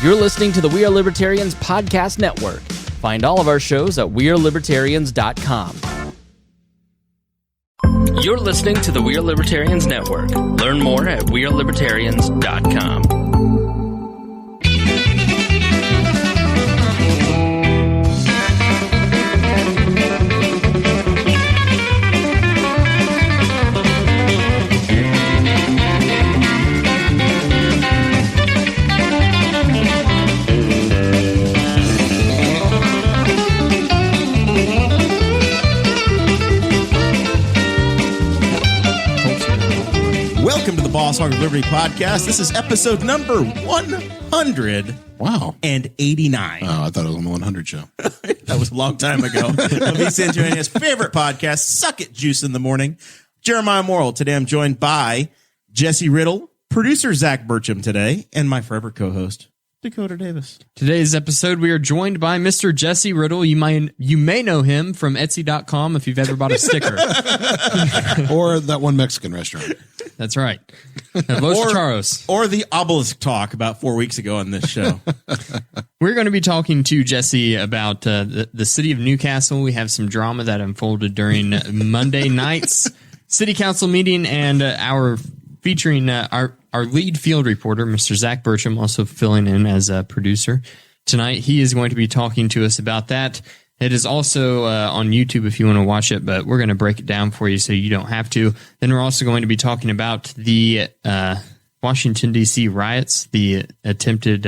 You're listening to the We Are Libertarians Podcast Network. Find all of our shows at wearelibertarians.com. You're listening to the We Are Libertarians Network. Learn more at wearelibertarians.com. Welcome to the Boss Hog of Liberty podcast. This is episode number 100. Wow. And 89. Oh, I thought it was on the 100 show. That was a long time ago. Of East Antonio's favorite podcast, Suck It Juice in the Morning. Jeremiah Morrell. Today I'm joined by Jesse Riddle, producer Zach Burcham today, and my forever co-host, Dakota Davis. Today's episode, we are joined by Mr. Jesse Riddle. You may know him from Etsy.com if you've ever bought a sticker. Or that one Mexican restaurant. That's right. Los Charos. Or the obelisk talk about 4 weeks ago on this show. We're going to be talking to Jesse about the city of Newcastle. We have some drama that unfolded during Monday night's city council meeting, and featuring our lead field reporter, Mr. Zach Burcham, also filling in as a producer tonight. He is going to be talking to us about that. It is also on YouTube if you want to watch it, but we're going to break it down for you so you don't have to. Then we're also going to be talking about the Washington, D.C. riots, the attempted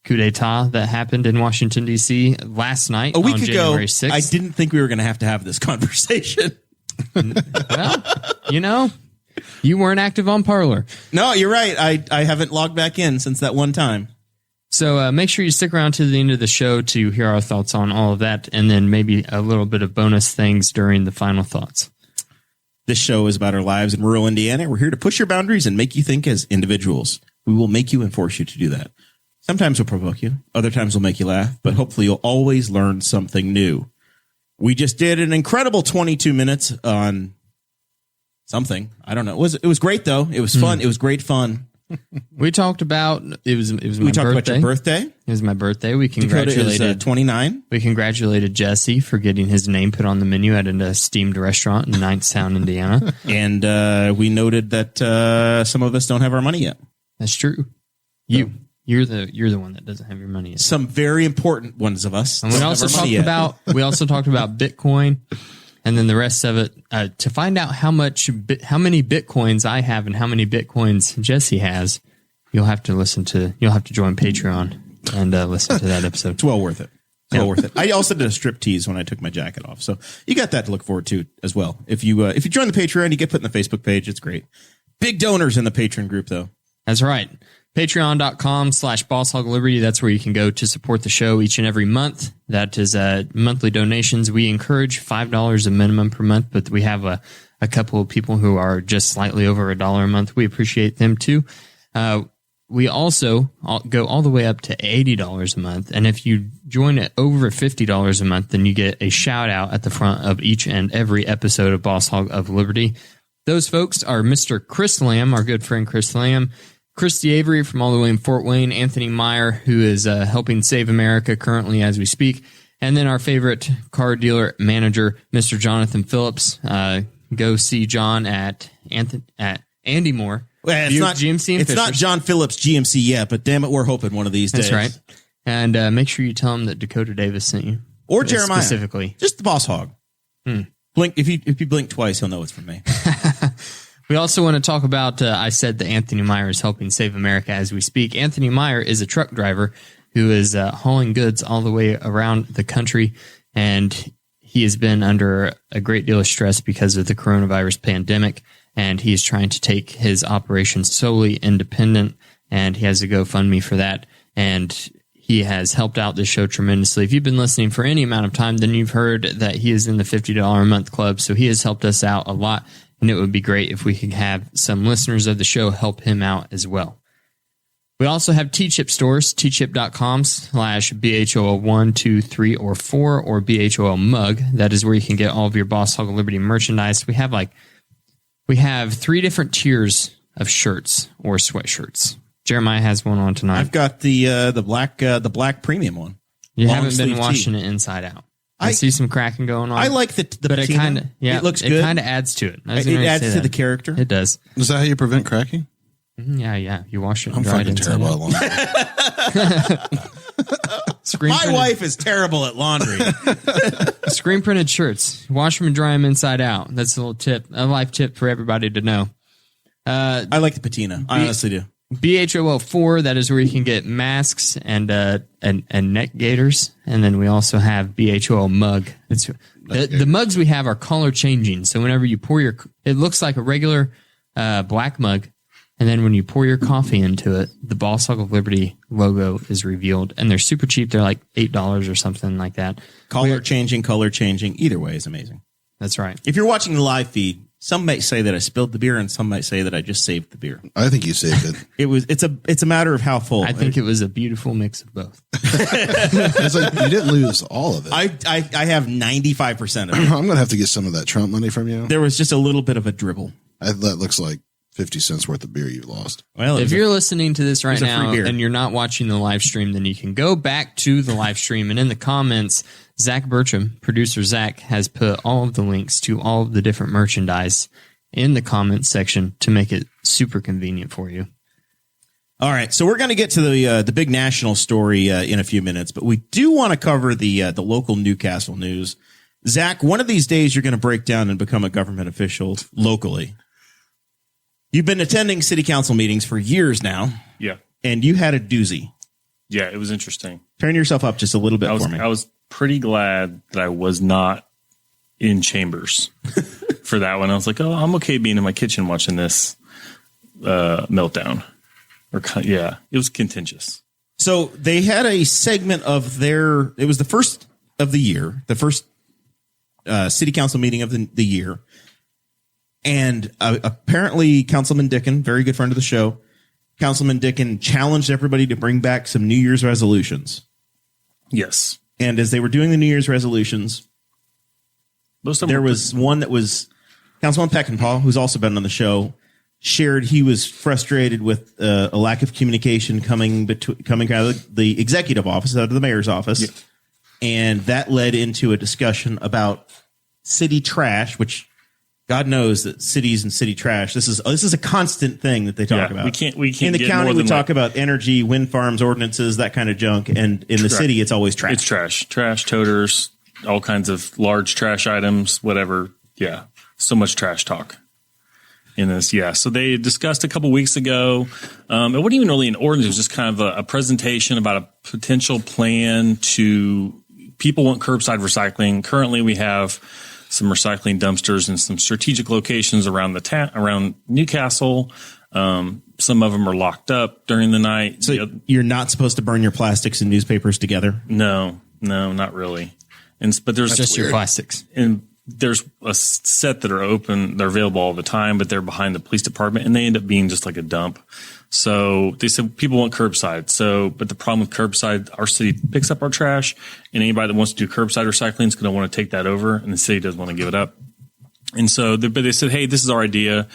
coup d'etat that happened in Washington, D.C. last night. A week on ago, January 6th. I didn't think we were going to have this conversation. Well, you weren't active on Parler. No, you're right. I haven't logged back in since that one time. So make sure you stick around to the end of the show to hear our thoughts on all of that, and then maybe a little bit of bonus things during the final thoughts. This show is about our lives in rural Indiana. We're here to push your boundaries and make you think as individuals. We will make you and force you to do that. Sometimes we'll provoke you. Other times we'll make you laugh, but hopefully you'll always learn something new. We just did an incredible 22 minutes on something. I don't know. It was great though. It was fun. It was great fun. We talked about it was my birthday. We talked about your birthday. It was my birthday. We Dakota congratulated is 29. We congratulated Jesse for getting his name put on the menu at an esteemed restaurant in Knightstown, Indiana. And we noted that some of us don't have our money yet. That's true. You're the one that doesn't have your money yet. Some very important ones of us. And we also talked about Bitcoin. And then the rest of it, to find out how many Bitcoins I have and how many Bitcoins Jesse has, you'll have to join Patreon and listen to that episode. It's well worth it. Worth it. I also did a strip tease when I took my jacket off. So you got that to look forward to as well. If you join the Patreon, you get put in the Facebook page. It's great. Big donors in the Patreon group though. That's right. Patreon.com/Boss Hog of Liberty. That's where you can go to support the show each and every month. That is monthly donations. We encourage $5 a minimum per month, but we have a couple of people who are just slightly over $1 a month. We appreciate them too. We also go all the way up to $80 a month. And if you join at over $50 a month, then you get a shout out at the front of each and every episode of Boss Hog of Liberty. Those folks are Mr. Chris Lamb, our good friend Chris Lamb, Christy Avery from all the way in Fort Wayne, Anthony Meyer, who is helping save America currently as we speak, and then our favorite car dealer manager, Mr. Jonathan Phillips. Go see John at Andy Moore. Well, it's not GMC. It's not John Phillips GMC yet, but damn it, we're hoping one of these days. That's right. And make sure you tell him that Dakota Davis sent you, or Jeremiah specifically. Just the Boss Hog. Blink if you blink twice, he'll know it's from me. We also want to talk about, I said that Anthony Meyer is helping save America as we speak. Anthony Meyer is a truck driver who is hauling goods all the way around the country, and he has been under a great deal of stress because of the coronavirus pandemic, and he is trying to take his operation solely independent, and he has a GoFundMe for that, and he has helped out this show tremendously. If you've been listening for any amount of time, then you've heard that he is in the $50 a month club, so he has helped us out a lot. And it would be great if we could have some listeners of the show help him out as well. We also have T-Chip stores, tchip.com/BHOL1, 2, 3, or 4, or BHOL mug. That is where you can get all of your Boss Hog of Liberty merchandise. We have 3 different tiers of shirts or sweatshirts. Jeremiah has one on tonight. I've got the black premium one. You long haven't been sleeve washing tee. it inside out. I see some cracking going on. I like the but it patina. kind of it looks good. It kind of adds to it. It adds to the character. It does. Is that how you prevent cracking? Yeah. You wash it. I'm and dry it fucking inside terrible out. at laundry. My wife is terrible at laundry. Screen printed shirts. Wash them and dry them inside out. That's a little tip, a life tip for everybody to know. I like the patina. I honestly do. BHOL4, that is where you can get masks and neck gaiters. And then we also have BHOL mug. The mugs we have are color changing. So whenever you pour it looks like a regular black mug. And then when you pour your coffee into it, the Boss Hog of Liberty logo is revealed. And they're super cheap. They're like $8 or something like that. Color changing. Either way is amazing. That's right. If you're watching the live feed, some might say that I spilled the beer and some might say that I just saved the beer. I think you saved it. It's a matter of how full. I think it was a beautiful mix of both. It's like you didn't lose all of it. I have 95% of it. I'm going to have to get some of that Trump money from you. There was just a little bit of a dribble. That looks like 50 cents worth of beer you lost. Well, if you're listening to this right a free now beer. and you're not watching the live stream, then you can go back to the live stream. And in the comments, Zach Burcham, producer Zach, has put all of the links to all of the different merchandise in the comments section to make it super convenient for you. All right, so we're going to get to the big national story in a few minutes, but we do want to cover the local Newcastle news. Zach, one of these days you're going to break down and become a government official locally. You've been attending city council meetings for years now. Yeah. And you had a doozy. Yeah, it was interesting. Turn yourself up just a little bit for me. I was pretty glad that I was not in chambers for that one. I was like, oh, I'm okay being in my kitchen watching this meltdown. It was contentious. So they had a segment of it was the first of the year, the first city council meeting of the year. And apparently Councilman Dickin, very good friend of the show, Councilman Dickin challenged everybody to bring back some New Year's resolutions. Yes. And as they were doing the New Year's resolutions, there was one that was Councilman Peckinpah, who's also been on the show, shared he was frustrated with a lack of communication coming out of the executive office, out of the mayor's office. Yeah. And that led into a discussion about city trash, which God knows that cities and city trash. This is a constant thing that they talk about. We can't in the county. We talk about energy, wind farms, ordinances, that kind of junk, and in the city, it's always trash. It's trash, toters, all kinds of large trash items, whatever. Yeah, so much trash talk in this. Yeah, so they discussed a couple weeks ago. It wasn't even really an ordinance; it was just kind of a presentation about a potential plan to. People want curbside recycling. Currently, we have some recycling dumpsters in some strategic locations around around Newcastle. Some of them are locked up during the night. So you're not supposed to burn your plastics and newspapers together? No, not really. But there's just your plastics. And there's a set that are open. They're available all the time, but they're behind the police department, and they end up being just like a dump. So they said people want curbside. But the problem with curbside, our city picks up our trash, and anybody that wants to do curbside recycling is going to want to take that over, and the city doesn't want to give it up. And so they said, hey, this is our idea.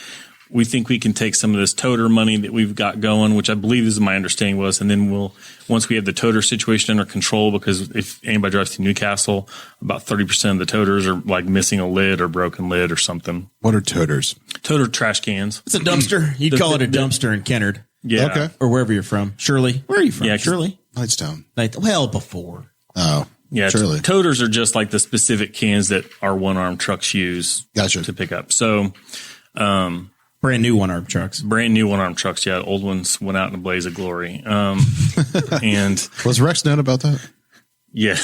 We think we can take some of this toter money that we've got going, which I believe this is my understanding was, and then once we have the toter situation under control, because if anybody drives to Newcastle, about 30% of the toters are like missing a lid or broken lid or something. What are toters? Toter trash cans. It's a dumpster. You'd call it a dumpster in Kennard. Yeah. Okay. Or wherever you're from. Shirley. Where are you from? Yeah, Shirley? Knightstown. Before. Oh. Yeah, Shirley. Toters are just like the specific cans that our one-arm trucks use to pick up. So, brand new one-arm trucks. Brand new one-arm trucks. Yeah, old ones went out in a blaze of glory. And was Rex known about that? Yeah,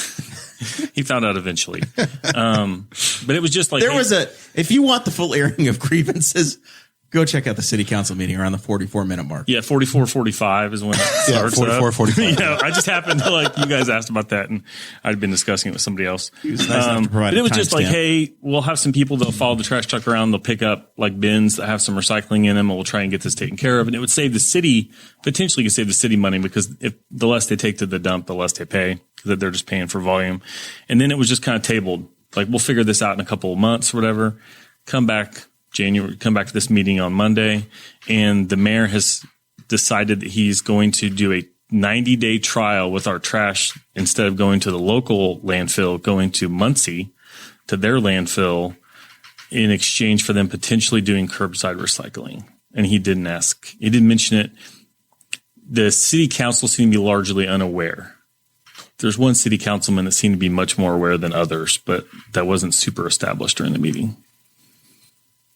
he found out eventually. But it was just like if you want the full airing of grievances, go check out the city council meeting around the 44-minute mark. Yeah, 44:45 is when it starts. 44:45. Yeah, I just happened to you guys asked about that, and I'd been discussing it with somebody else. He was nice enough to provide but it was a just timestamp. hey, we'll have some people that'll follow the trash truck around. They'll pick up bins that have some recycling in them, and we'll try and get this taken care of. And it would save the city, potentially could save the city money, because if the less they take to the dump, the less they pay, because they're just paying for volume. And then it was just kind of tabled. We'll figure this out in a couple of months or whatever. Come back to this meeting on Monday, and the mayor has decided that he's going to do a 90-day trial with our trash instead of going to the local landfill, going to Muncie, to their landfill, in exchange for them potentially doing curbside recycling. And he didn't mention it. The city council seemed to be largely unaware. There's one city councilman that seemed to be much more aware than others, but that wasn't super established during the meeting.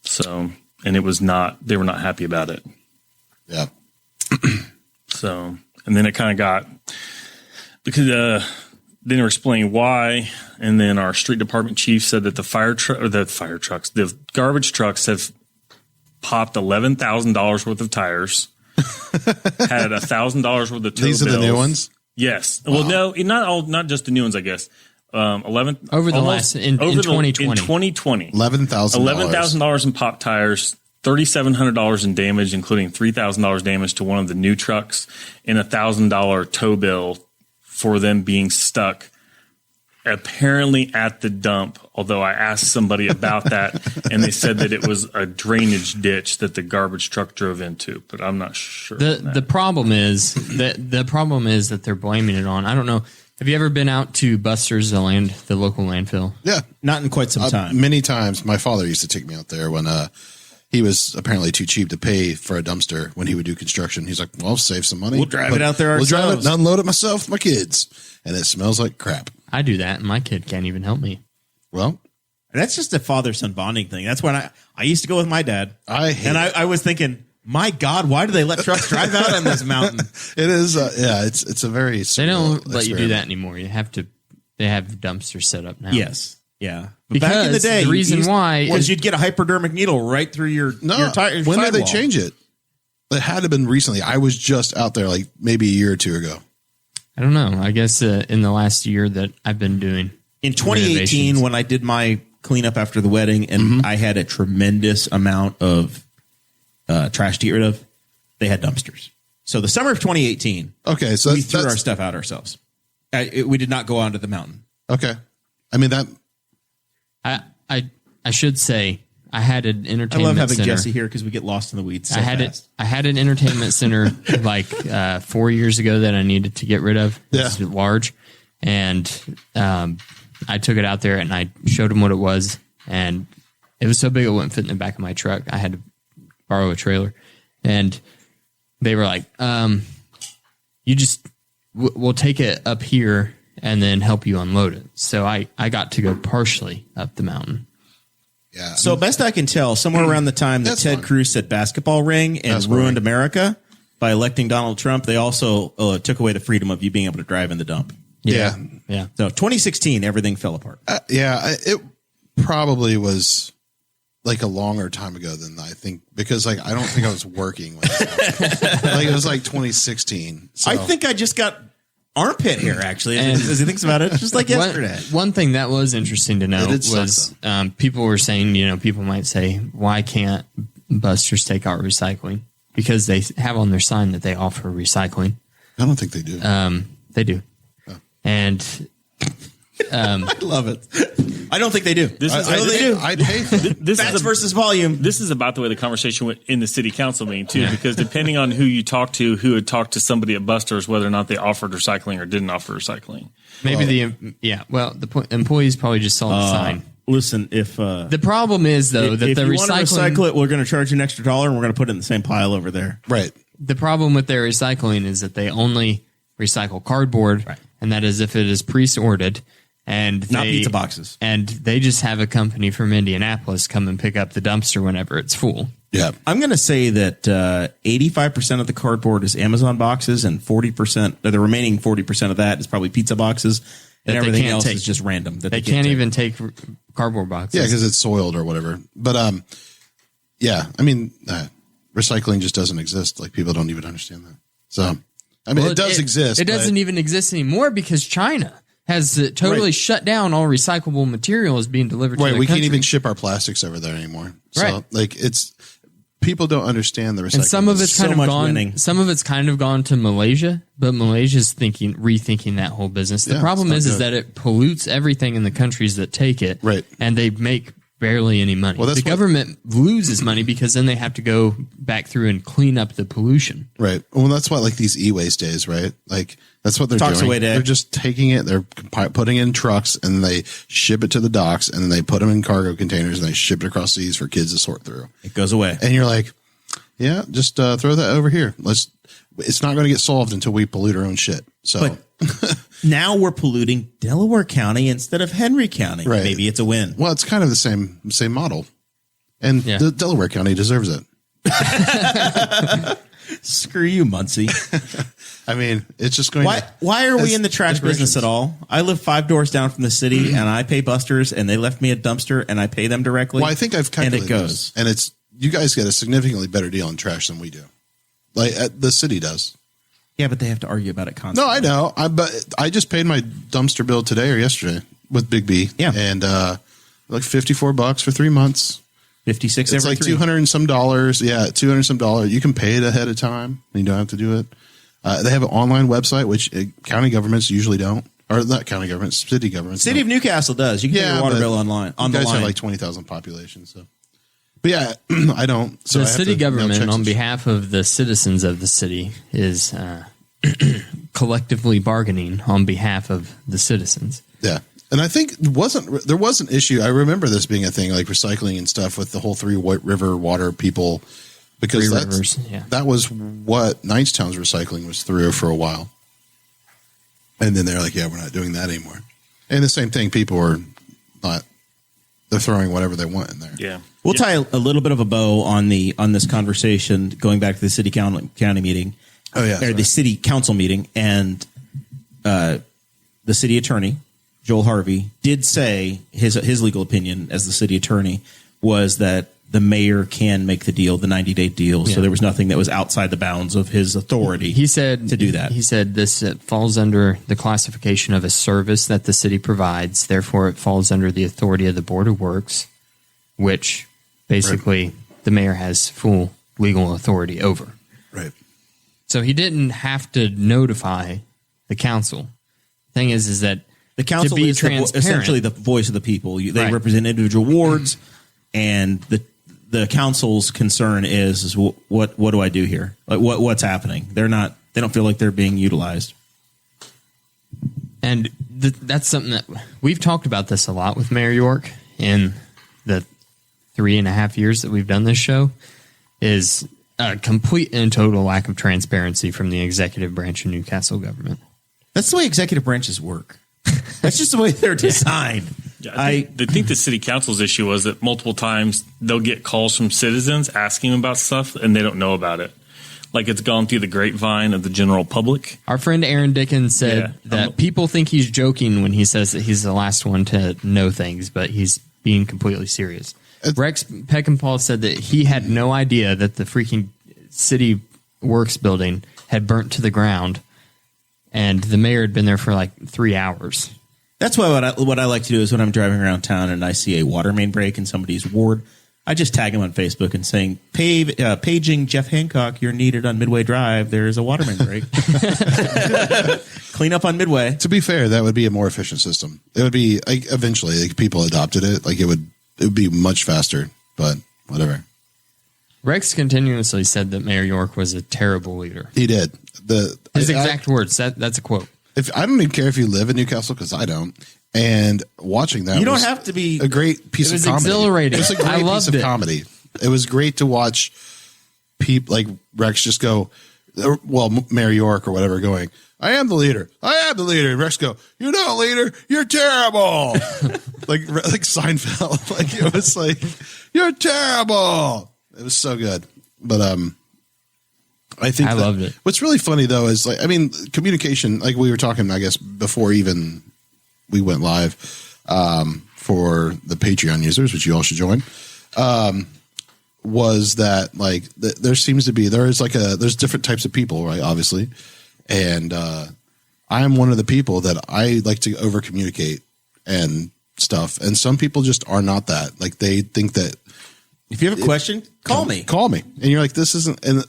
So, and they were not happy about it. Yeah. So, and then it kind of got, because then they were explaining why, and then our street department chief said that the garbage trucks have popped $11,000 worth of tires, had $1,000 worth of tow These are the bills. new ones? Yes. Wow. Well, no, not just the new ones, I guess. 11 Over the almost- last in over the- 2020. In 2020, $11,000. $11,000 in pop tires, $3,700 in damage, including $3,000 damage to one of the new trucks, and $1,000 tow bill for them being stuck apparently at the dump. Although I asked somebody about that, and they said that it was a drainage ditch that the garbage truck drove into, but I'm not sure. The problem is that they're blaming it on. I don't know. Have you ever been out to Buster's, the local landfill? Yeah. Not in quite some time. Many times. My father used to take me out there when he was apparently too cheap to pay for a dumpster when he would do construction. He's like, well, save some money. We'll drive it out there We'll drive it, ourselves. unload it myself with my kids. And it smells like crap. I do that, and my kid can't even help me. Well, That's just a father-son bonding thing. That's when I used to go with my dad. I was thinking, my God, why do they let trucks drive out on this mountain? it is. It's a very. They don't let you do that anymore. They have dumpsters set up now. Yes. Yeah. But Because back in the day, the reason why was is- you'd get a hypodermic needle right through your tire. When did they sidewall. change it? It had to have been recently. I was just out there like maybe a year or two ago. I don't know. I guess in the last year that I've been doing In 2018, renovations. when I did my cleanup after the wedding, and I had a tremendous amount of trash to get rid of, they had dumpsters. So the summer of 2018, Okay, so we threw our stuff out ourselves. We did not go onto the mountain. Okay, I mean that. I should say I had an I entertainment love having center. Jesse here because we get lost in the weeds so I had fast. I had an entertainment center like 4 years ago that I needed to get rid of. It's large, and I took it out there and I showed them what it was, and it was so big it wouldn't fit in the back of my truck. I had to borrow a trailer, and they were like, "You just we'll take it up here and then help you unload it." So I got to go partially up the mountain. Yeah. So best I can tell, somewhere around the time that That's Ted fine. Cruz said basketball ring and Basketball ruined ring. America by electing Donald Trump, they also took away the freedom of you being able to drive in the dump. Yeah. So 2016, everything fell apart. It probably was like a longer time ago than I think, because like I don't think I was working when like it was like 2016. So. I think I just got armpit hair, actually, as he thinks about it, just like yesterday. One thing that was interesting to know It did suck, was people were saying, people might say, why can't Buster's take out recycling? Because they have on their sign that they offer recycling. I don't think they do. They do. And I love it. I don't think they do. This is they do. I pay for it. this Fats is versus volume. This is about the way the conversation went in the city council meeting too, because depending on who you talk to, who had talked to somebody at Buster's, whether or not they offered recycling or didn't offer recycling. maybe employees probably just saw the sign. Listen, if The problem is though that if the you want to recycling recycle it, we're going to charge you an extra $1 and we're going to put it in the same pile over there. Right. the problem with their recycling is that they only recycle cardboard, and that is if it is pre-sorted. And Not pizza boxes. And they just have a company from Indianapolis come and pick up the dumpster whenever it's full. Yeah. I'm going to say that 85% of the cardboard is Amazon boxes, and 40%, the remaining 40% of that is probably pizza boxes, and That they everything can't else take. is just random. That They can't even take cardboard boxes. Yeah, because it's soiled or whatever. But yeah, I mean, recycling just doesn't exist. Like people don't even understand that. So, I mean, Well, it does exist. It doesn't but- even exist anymore because China has totally shut down all recyclable material as being delivered to Right, the we country. can't even ship our plastics over there anymore. So, Right. like, it's people don't understand the recycling. And some of it's so kind of much gone. winning. Some of it's kind of gone to Malaysia, but Malaysia's rethinking that whole business. The Yeah, problem it's not is good. that it pollutes everything in the countries that take it, Right. And they make barely any money. Well, that's the government loses money because then they have to go back through and clean up the pollution. Right. Well, that's why like these e-waste days, right? Like that's what they're Talks doing. away day. They're just taking it, they're putting it in trucks, and they ship it to the docks, and then they put them in cargo containers, and they ship it across seas for kids to sort through. It goes away. And you're like, yeah, just throw that over here. It's not going to get solved until we pollute our own shit. So But now we're polluting Delaware County instead of Henry County. Right. Maybe it's a win. well, it's kind of the same model, and Yeah. the Delaware County deserves it. Screw you, Muncie. I mean, it's just going. Why are we as- in the trash as business at all? I live 5 doors down from the city, and I pay busters, and they left me a dumpster, and I pay them directly. Well, I think I've calculated and it goes. this, and it's you guys get a significantly better deal on trash than we do. Like the city does. Yeah, but they have to argue about it constantly. No, I know. But I just paid my dumpster bill today or yesterday with Big B. Yeah. And like $54 for 3 months. 56 It's every like 3. $200 and some dollars. Yeah, $200 and some dollars. You can pay it ahead of time. You don't have to do it. They have an online website, which county governments usually don't. Or not county governments, city governments. City of Newcastle does. You can pay your water but bill online. On you the guys have line. like 20,000 population. So, but yeah, I don't. So The I have city to mail government, checks on and behalf of the citizens of the city, is collectively bargaining on behalf of the citizens. Yeah. And I think there was an issue. I remember this being a thing, like recycling and stuff with the whole Three River water people, because Three Rivers, yeah. that was what Knightstown's recycling was through for a while. And then they're like, yeah, we're not doing that anymore. And the same thing, people are not, they're throwing whatever they want in there. Yeah. We'll tie a little bit of a bow on this conversation, going back to the city county meeting. Oh, yeah. Or sorry. the city council meeting, and the city attorney, Joel Harvey, did say his legal opinion as the city attorney was that the mayor can make the deal, the 90-day deal. Yeah. So there was nothing that was outside the bounds of his authority. He said to do that. He said this falls under the classification of a service that the city provides. Therefore, it falls under the authority of the Board of Works, which basically the mayor has full legal authority over. Right. So he didn't have to notify the council. Thing is that The council to be is transparent, essentially the voice of the people. They Right. represent individual wards, and the council's concern is what do I do here? Like what's happening? They don't feel like they're being utilized. and that's something that we've talked about this a lot with Mayor York in the 3.5 years that we've done this show, is a complete and total lack of transparency from the executive branch of Newcastle government. That's the way executive branches work. That's just the way they're designed. Yeah, I think the city council's issue was that multiple times they'll get calls from citizens asking about stuff and they don't know about it. Like it's gone through the grapevine of the general public. Our friend Aaron Dickens said Yeah, that people think he's joking when he says that he's the last one to know things, but he's being completely serious. Rex Peckinpah said that he had no idea that the freaking city works building had burnt to the ground, and the mayor had been there for like 3 hours. That's why what I like to do is when I'm driving around town and I see a water main break in somebody's ward, I just tag him on Facebook and saying, paging Jeff Hancock, you're needed on Midway Drive. There is a water main break. Clean up on Midway. To be fair, that would be a more efficient system. It would be like eventually, like people adopted it. Like it would be much faster, but whatever. Rex continuously said that Mayor York was a terrible leader. He did. His exact words. That's a quote. If I don't even care if you live in Newcastle, because I don't. And watching that, You don't was have to be a great piece It was of comedy. exhilarating. It was a great I piece loved of it. comedy. It was great to watch people like Rex just go, well, Mayor York or whatever, going, I am the leader. I am the leader. And Rex go, you're not a leader. You're terrible. like Seinfeld. Like it was like, you're terrible. It was so good. But I think I loved it. What's really funny though is like, I mean, communication, like we were talking, I guess, before even we went live for the Patreon users, which you all should join, was that like there's different types of people, right? Obviously. And I am one of the people that I like to over communicate and stuff. And some people just are not that. Like they think that If you have a question, call me. And you're like, this isn't, and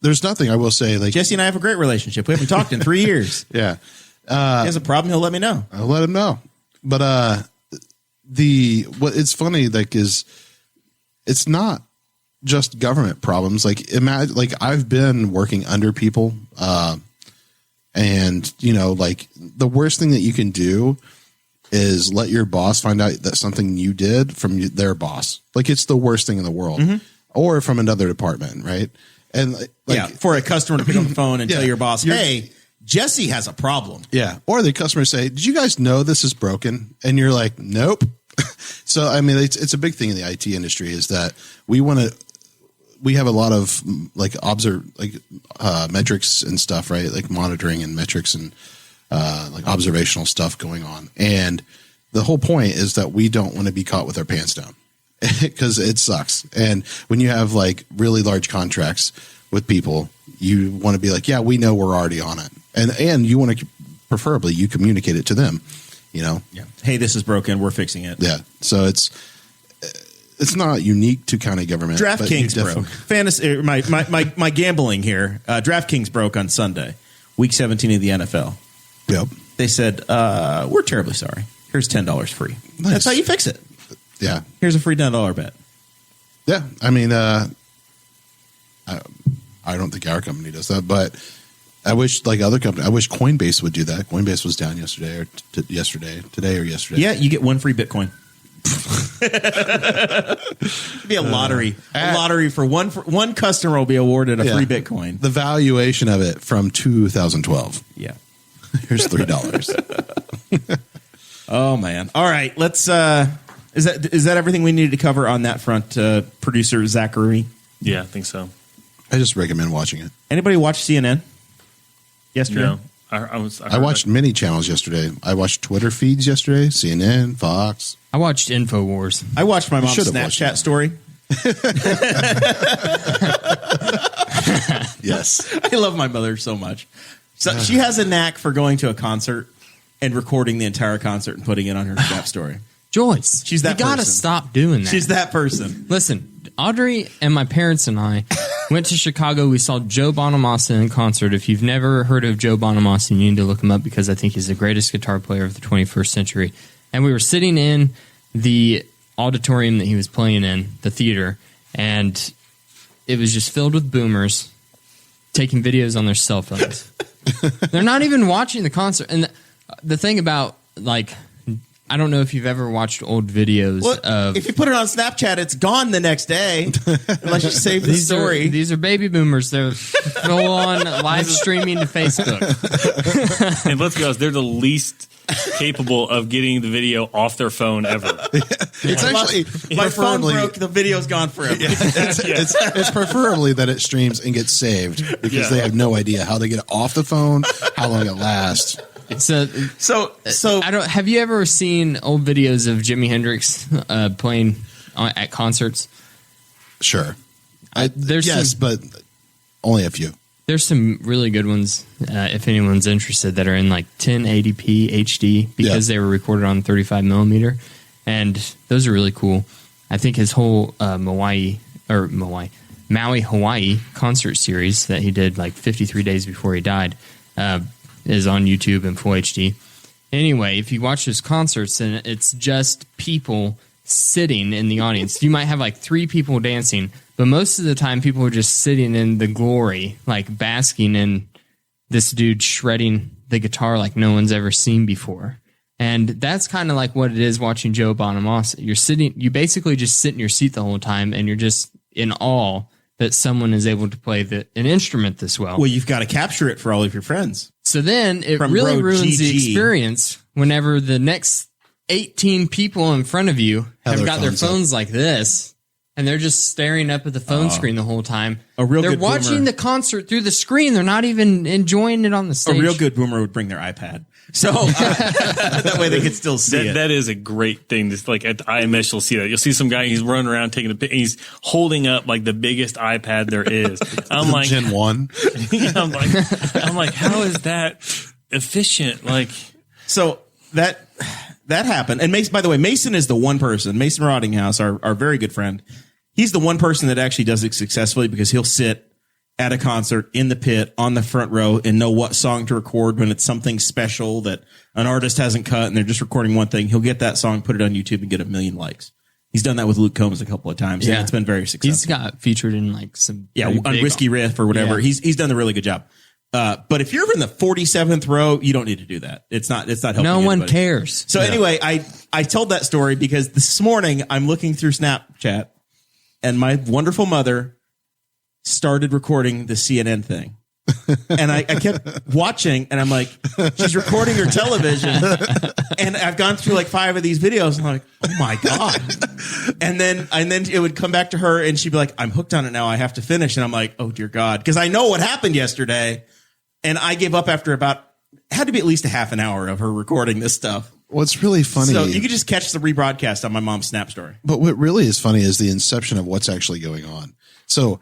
there's nothing I will say. Like Jesse and I have a great relationship. We haven't talked in 3 years. yeah. He has a problem, he'll let me know. I'll let him know. But what it's funny, like, is it's not just government problems. Like, imagine, like, I've been working under people, and like, the worst thing that you can do is let your boss find out that something you did from their boss. Like, it's the worst thing in the world, or from another department, right? And for a customer to pick up the phone and tell your boss, hey, Jesse has a problem. Yeah. Or the customer say, did you guys know this is broken? And you're like, nope. So, I mean, it's a big thing in the IT industry is that we have a lot of metrics and stuff, right? Like monitoring and metrics and like observational stuff going on. And the whole point is that we don't want to be caught with our pants down because it sucks. And when you have like really large contracts with people, you want to be like, yeah, we know we're already on it. And you want to, preferably, you communicate it to them, Yeah. Hey, this is broken. We're fixing it. Yeah. So it's not unique to county government. DraftKings broke. Fantasy. My gambling here. DraftKings broke on Sunday, week 17 of the NFL. Yep. They said, we're terribly sorry. Here's $10 free. Nice. That's how you fix it. Yeah. Here's a free $10 bet. Yeah. I mean, I don't think our company does that, but I wish other companies. I wish Coinbase would do that. Coinbase was down yesterday or today or yesterday. Yeah, you get one free Bitcoin. It'd be a lottery. A lottery for one customer will be awarded a free Bitcoin. The valuation of it from 2012. Yeah. Here's $3. Oh man. All right. Let's. Is that everything we needed to cover on that front, producer Zachary? Yeah, I think so. I just recommend watching it. Anybody watch CNN yesterday? No. I watched many channels yesterday. I watched Twitter feeds yesterday, CNN, Fox. I watched InfoWars. I watched my mom's Snapchat story. Yes. I love my mother so much. So she has a knack for going to a concert and recording the entire concert and putting it on her Snap story. Joyce, she's that you gotta person. stop doing that. She's that person. Listen, Audrey and my parents and I went to Chicago. We saw Joe Bonamassa in concert. If you've never heard of Joe Bonamassa, you need to look him up because I think he's the greatest guitar player of the 21st century. And we were sitting in the auditorium that he was playing in, the theater, and it was just filled with boomers taking videos on their cell phones. They're not even watching the concert. And the thing about, like, I don't know if you've ever watched old videos of... If you put it on Snapchat, it's gone the next day. Unless you save the story. These are baby boomers. They're full on live streaming to Facebook. And let's be honest, they're the least capable of getting the video off their phone ever. It's actually... My phone broke, the video's gone forever. Yeah, it's preferably that it streams and gets saved because they have no idea how to get it off the phone, how long it lasts. So I don't. Have you ever seen old videos of Jimi Hendrix playing at concerts? Sure. But only a few. There's some really good ones if anyone's interested that are in like 1080p HD because they were recorded on 35 millimeter, and those are really cool. I think his whole Maui, Hawaii concert series that he did like 53 days before he died. Is on YouTube in full HD. Anyway, if you watch his concerts, and it's just people sitting in the audience. You might have like 3 people dancing, but most of the time people are just sitting in the glory, like basking in this dude shredding the guitar like no one's ever seen before. And that's kind of like what it is watching Joe Bonamassa. You basically just sit in your seat the whole time, and you're just in awe that someone is able to play an instrument this well. Well, you've got to capture it for all of your friends. So then it really ruins the experience whenever the next 18 people in front of you have got their phones like this, and they're just staring up at the phone screen the whole time. They're watching the concert through the screen. They're not even enjoying it on the stage. A real good boomer would bring their iPad. So that way they could still see it. That is a great thing. Just like at the IMS, you'll see that. You'll see some guy, he's running around taking a picture. He's holding up like the biggest iPad there is. I'm like, Gen 1. I'm like, how is that efficient? Like, so that happened. And Mason, by the way, Mason is the one person, Mason Rottinghouse, our very good friend. He's the one person that actually does it successfully because he'll sit at a concert in the pit on the front row and know what song to record when it's something special that an artist hasn't cut and they're just recording one thing. He'll get that song, put it on YouTube, and get 1 million likes. He's done that with Luke Combs a couple of times, and it's been very successful. He's got featured in like some on Whiskey Riff or whatever. Yeah. He's done a really good job. But if you're in the 47th row, you don't need to do that. It's not helping. No one anybody. cares. So anyway, I told that story because this morning I'm looking through Snapchat and my wonderful mother started recording the CNN thing. And I kept watching and I'm like, she's recording her television. And I've gone through like 5 of these videos. And I'm like, oh my God. And then it would come back to her and she'd be like, I'm hooked on it now. I have to finish. And I'm like, oh dear God. Cause I know what happened yesterday. And I gave up after had to be at least a half an hour of her recording this stuff. What's really funny. So you could just catch the rebroadcast on my mom's Snap story. But what really is funny is the inception of what's actually going on. So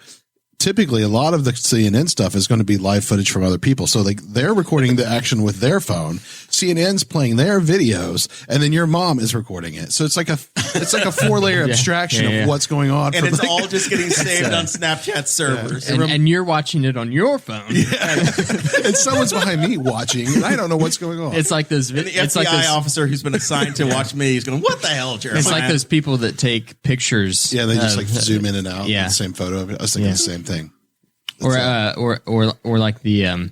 typically a lot of the CNN stuff is going to be live footage from other people. So like they're recording the action with their phone, CNN's playing their videos, and then your mom is recording it. So it's like a 4-layer abstraction of what's going on. And it's all just getting saved on Snapchat servers. And you're watching it on your phone. And someone's behind me watching, and I don't know what's going on. It's like those. And the It's FBI like those, officer who's been assigned to watch me, he's going, what the hell, Jeremiah? It's like those people that take pictures. Yeah, they just like zoom in and out. Yeah. The same photo of it. I was thinking the same thing. Or like the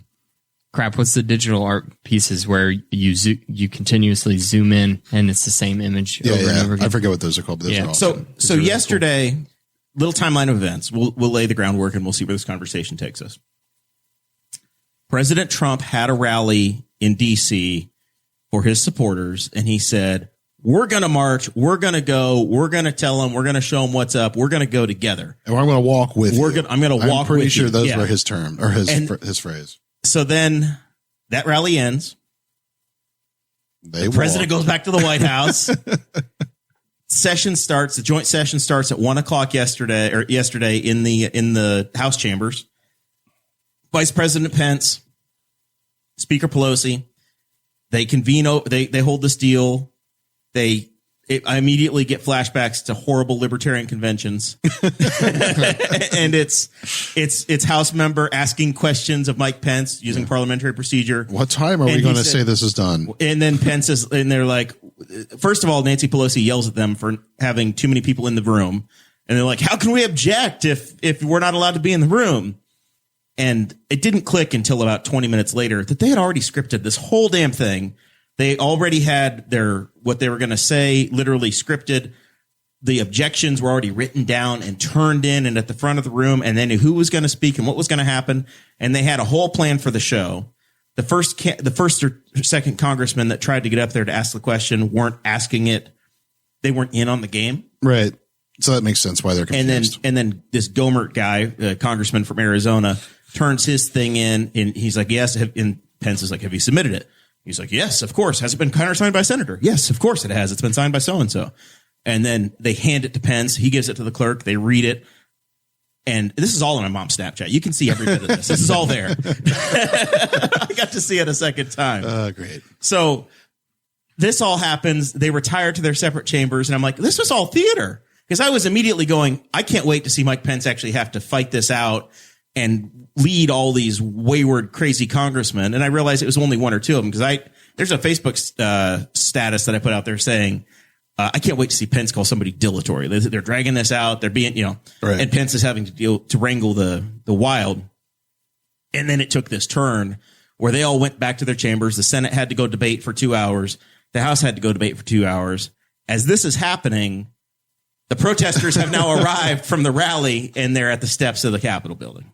crap. What's the digital art pieces where you continuously zoom in and it's the same image over and over again? I forget what those are called, but those are awesome. So really yesterday, little timeline of events. We'll lay the groundwork and we'll see where this conversation takes us. President Trump had a rally in D.C. for his supporters, and he said, we're going to march. We're going to go. We're going to tell them. We're going to show them what's up. We're going to go together. And I'm going to walk with you. I'm going to walk with you. I'm pretty sure those were his term or his phrase. So then that rally ends. The president goes back to the White House. Session starts. The joint session starts at 1:00 yesterday in the House chambers. Vice President Pence, Speaker Pelosi, they convene. They hold this deal. I immediately get flashbacks to horrible libertarian conventions. And it's House member asking questions of Mike Pence using parliamentary procedure. What time are we going to say this is done? And then and they're like, first of all, Nancy Pelosi yells at them for having too many people in the room. And they're like, how can we object if we're not allowed to be in the room? And it didn't click until about 20 minutes later that they had already scripted this whole damn thing. They already had what they were going to say literally scripted. The objections were already written down and turned in and at the front of the room, and they knew who was going to speak and what was going to happen. And they had a whole plan for the show. The first or second congressman that tried to get up there to ask the question weren't asking it. They weren't in on the game. Right. So that makes sense why they're confused. And then this Gomert guy, congressman from Arizona, turns his thing in and he's like, yes. And Pence is like, have you submitted it? He's like, yes, of course. Has it been countersigned by a senator? Yes, of course it has. It's been signed by so-and-so. And then they hand it to Pence. He gives it to the clerk. They read it. And this is all on my mom's Snapchat. You can see every bit of this. This is all there. I got to see it a second time. Great. So this all happens. They retire to their separate chambers. And I'm like, this was all theater. Because I was immediately going, I can't wait to see Mike Pence actually have to fight this out and lead all these wayward, crazy congressmen. And I realized it was only one or two of them because there's a Facebook status that I put out there saying, I can't wait to see Pence call somebody dilatory. They're dragging this out. They're being, right. And Pence is having to wrangle the wild. And then it took this turn where they all went back to their chambers. The Senate had to go debate for 2 hours. The House had to go debate for 2 hours. As this is happening, the protesters have now arrived from the rally and they're at the steps of the Capitol building.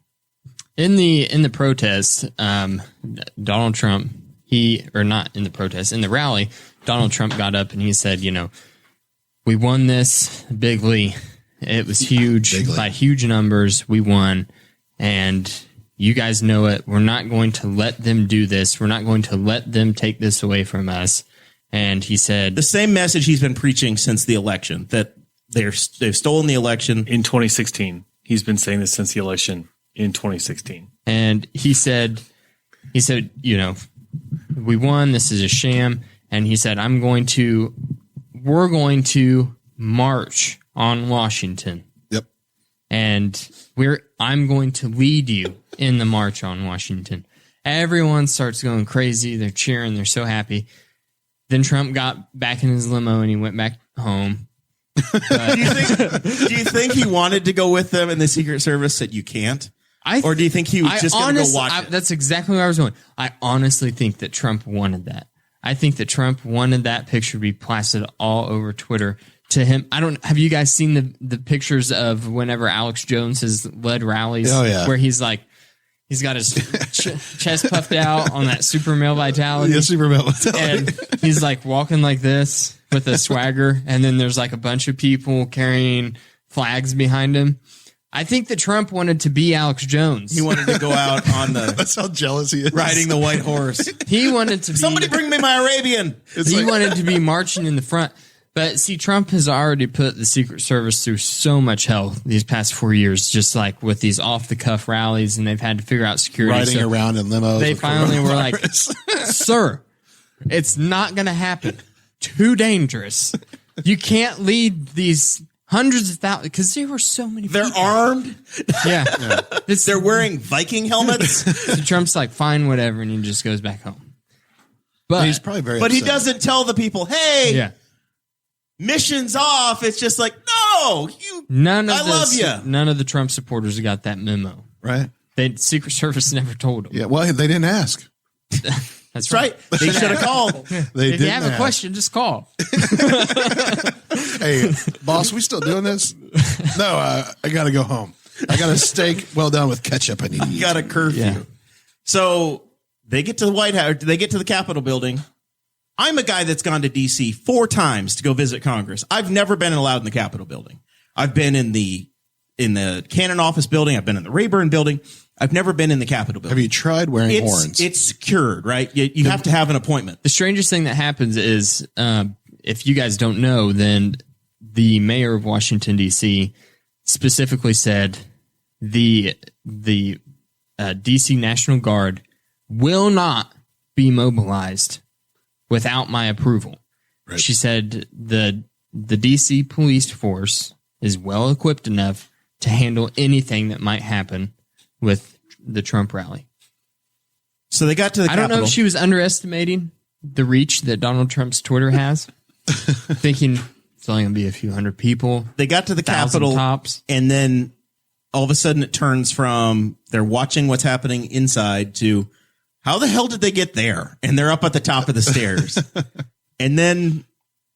In the protest, Donald Trump, in the rally, Donald Trump got up and he said, we won this bigly. It was huge by huge numbers. We won. And you guys know it. We're not going to let them do this. We're not going to let them take this away from us. And he said the same message he's been preaching since the election, that they've stolen the election. In 2016. He's been saying this since the election in 2016. And he said, we won. This is a sham. And he said, we're going to march on Washington. Yep. and I'm going to lead you in the march on Washington. Everyone starts going crazy. They're cheering. They're so happy. Then Trump got back in his limo and he went back home. Do you think he wanted to go with them and the Secret Service said you can't? Or do you think he was just going to go watch it? That's exactly where I was going. I honestly think that Trump wanted that. I think that Trump wanted that picture to be plastered all over Twitter to him. Have you guys seen the pictures of whenever Alex Jones has led rallies? Oh, yeah. Where he's like, he's got his chest puffed out on that super male vitality. Yeah, super male vitality. And he's like walking like this with a swagger. And then there's like a bunch of people carrying flags behind him. I think that Trump wanted to be Alex Jones. He wanted to go out on the That's how jealous he is. riding the white horse. He wanted to be. Somebody bring me my Arabian. He wanted to be marching in the front. But see, Trump has already put the Secret Service through so much hell these past 4 years, just like with these off the cuff rallies, and they've had to figure out security. Riding around in limos. They finally were like, sir, it's not going to happen. Too dangerous. You can't lead these hundreds of thousands, because there were so many people. They're armed. Yeah. They're wearing Viking helmets. So Trump's like, fine, whatever, and he just goes back home. But he's probably very But he upset. doesn't tell the people, hey, yeah. mission's off. It's just like, no, I love you. None of the Trump supporters got that memo. Right? Secret Service never told them. Yeah, well, they didn't ask. That's Right. They should have called. They If you have a question, just call. Hey, boss, we still doing this? No, I got to go home. I got a steak well done with ketchup I need to eat. Got a curfew. Yeah. So they get to the White House. They get to the Capitol building. I'm a guy that's gone to D.C. 4 times to go visit Congress. I've never been allowed in the Capitol building. I've been in the Cannon office building. I've been in the Rayburn building. I've never been in the Capitol building. Have you tried wearing horns? It's secured, right? You have to have an appointment. The strangest thing that happens is, if you guys don't know, then the mayor of Washington, D.C. specifically said the D.C. National Guard will not be mobilized without my approval. Right. She said the D.C. police force is well equipped enough to handle anything that might happen with the Trump rally. So they got to the Capitol. I don't know if she was underestimating the reach that Donald Trump's Twitter has, thinking it's only going to be a few hundred people. They got to the 1,000 Capitol, tops. and then all of a sudden it turns from they're watching what's happening inside to how the hell did they get there? And they're up at the top of the stairs. And then